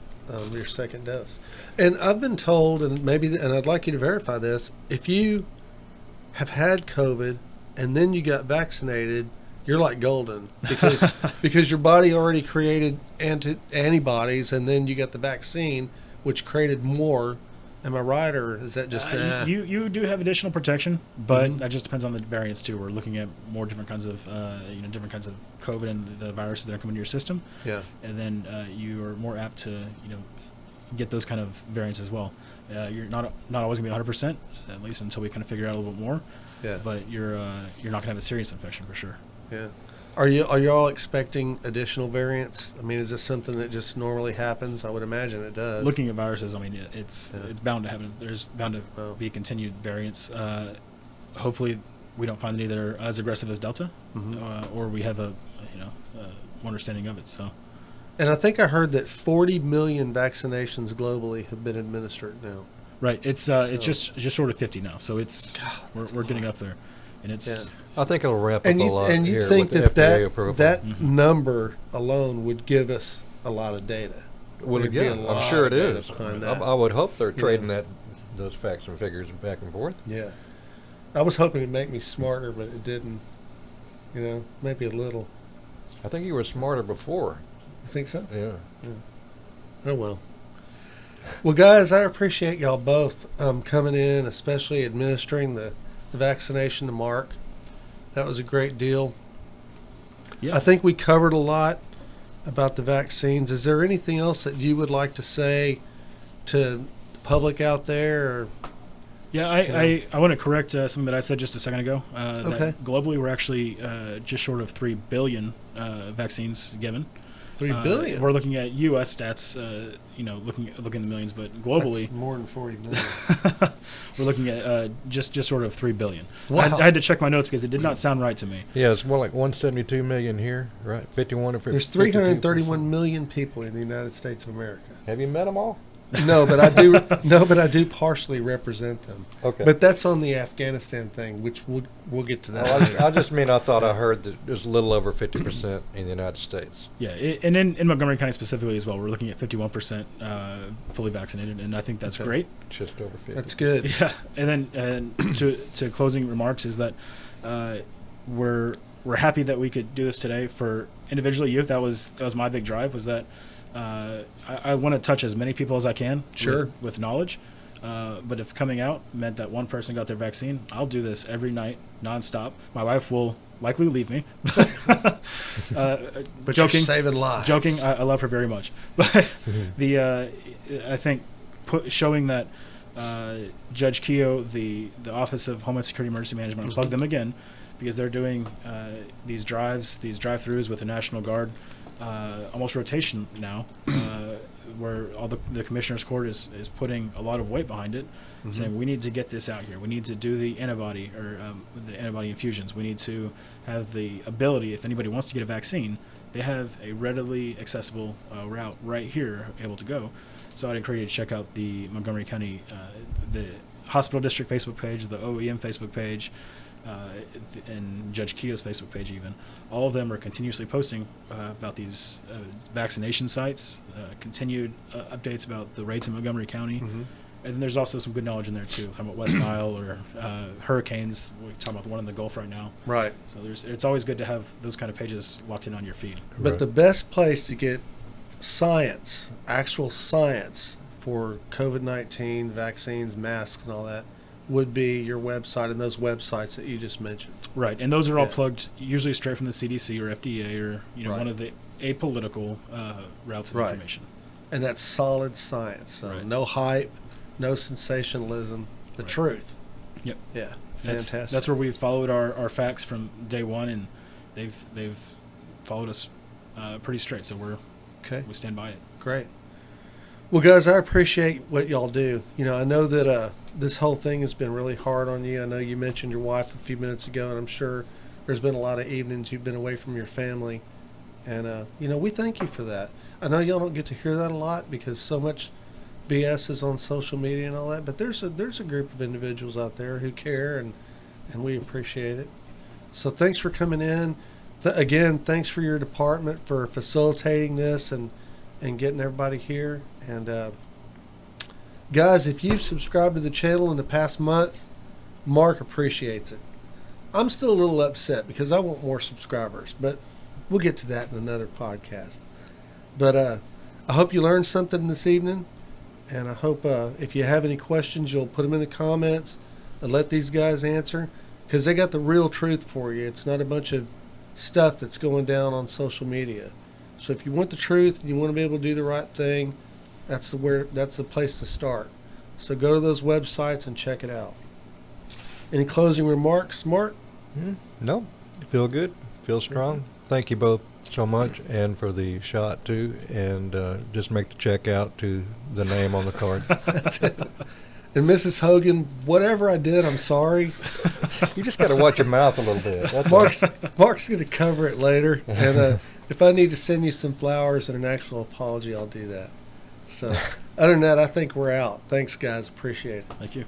your second dose. And I've been told, and I'd like you to verify this, if you have had COVID and then you got vaccinated, you're like golden because your body already created antibodies, and then you got the vaccine, which created more. Am I right, or is that just You do have additional protection, but Mhm. that just depends on the variants too. We're looking at more different kinds of COVID and the viruses that are coming to your system, yeah? and then you are more apt to get those kind of variants as well. You're not always gonna be 100%, at least until we kind of figure out a little bit more. Yeah. But you're not gonna have a serious infection for sure. Yeah. Are you all expecting additional variants? I mean, is this something that just normally happens? I would imagine it does. Looking at viruses, I mean, it's bound to happen. There's bound to Oh. be continued variants. Hopefully, we don't find any that are as aggressive as Delta, Mhm. or we have a understanding of it. So. And I think I heard that 40 million vaccinations globally have been administered now. Right, it's just short of 50 now, so we're getting up there, and it's Yeah. I think it'll ramp up And a you lot and you here think with that FDA approval. that Mhm. number alone would give us a lot of data. Well, There'd be yeah, a lot I'm sure of it data is. behind I that. would hope they're trading that those facts and figures back and forth. Yeah. I was hoping it'd make me smarter, but it didn't. Maybe a little. I think you were smarter before. You think so? Yeah. Oh, well. Well, guys, I appreciate y'all both coming in, especially administering the vaccination to Mark. That was a great deal. Yeah. I think we covered a lot about the vaccines. Is there anything else that you would like to say to the public out there? Or, Yeah, I want to correct something that I said just a second ago. Okay. That globally, we're actually just short of 3 billion vaccines given. 3 billion? We're looking at U.S. stats, looking at the millions, but globally, That's more than 40 million. we're looking at just short of 3 billion. Wow. I had to check my notes because it did not sound right to me. Yeah, it's more like 172 million here, right? 51 or 50. There's 331 million people in the United States of America. Have you met them all? No, but I do. No, but I do partially represent them. Okay. But that's on the Afghanistan thing, which we'll get to that. Oh, later. I just mean I thought I heard that there's a little over 50% in the United States. Yeah, and in Montgomery County specifically as well, we're looking at 51% fully vaccinated, and I think that's Okay. great. Just over 50. That's good. Yeah, and then to closing remarks is that we're happy that we could do this today for individually you. That was my big drive, was that I want to touch as many people as I can. Sure. With knowledge. But if coming out meant that one person got their vaccine, I'll do this every night, nonstop. My wife will likely leave me. But joking, you're saving lives. joking. I love her very much. But I think showing that Judge Keogh, the Office of Homeland Security Emergency Management, I'll plug them again, because they're doing these drive-throughs with the National Guard, almost rotation now, where all the commissioner's court is putting a lot of weight behind it, saying we need to get this out here. We need to do the antibody or the antibody infusions. We need to have the ability, if anybody wants to get a vaccine, they have a readily accessible route right here, able to go. So I'd encourage you to check out the Montgomery County, the hospital district Facebook page, the OEM Facebook page, and Judge Keogh's Facebook page even. All of them are continuously posting about these vaccination sites, continued updates about the rates in Montgomery County. And then there's also some good knowledge in there too, talking about West Nile or hurricanes. We're talking about the one in the Gulf right now. Right. So it's always good to have those kind of pages locked in on your feed. But Right. the best place to get science, actual science for COVID-19, vaccines, masks, and all that would be your website and those websites that you just mentioned. Right, and those are all Yeah. plugged usually straight from the CDC or FDA or Right. one of the apolitical routes of Right. information. And that's solid science. So Right. no hype, no sensationalism, the Right. truth. Yep. Yeah. That's Fantastic. that's where we followed our facts from day one, and they've followed us pretty straight. So Okay. we stand by it. Great. Well, guys, I appreciate what y'all do. I know that this whole thing has been really hard on you. I know you mentioned your wife a few minutes ago, and I'm sure there's been a lot of evenings you've been away from your family. And, we thank you for that. I know y'all don't get to hear that a lot because so much BS is on social media and all that, but there's a group of individuals out there who care, and we appreciate it. So thanks for coming in. Again, thanks for your department for facilitating this and getting everybody here. And guys, if you've subscribed to the channel in the past month, Mark appreciates it. I'm still a little upset because I want more subscribers, but we'll get to that in another podcast. But I hope you learned something this evening, and I hope if you have any questions, you'll put them in the comments and let these guys answer, because they got the real truth for you. It's not a bunch of stuff that's going down on social media. So if you want the truth and you want to be able to do the right thing, that's the place to start. So go to those websites and check it out. Any closing remarks, Mark? No, feel good, feel strong. Thank you both so much, and for the shot too. And just make the check out to the name on the card. That's it. And Mrs. Hogan, whatever I did, I'm sorry. You just got to watch your mouth a little bit. That's all. Mark's going to cover it later. And if I need to send you some flowers and an actual apology, I'll do that. So other than that, I think we're out. Thanks, guys. Appreciate it. Thank you.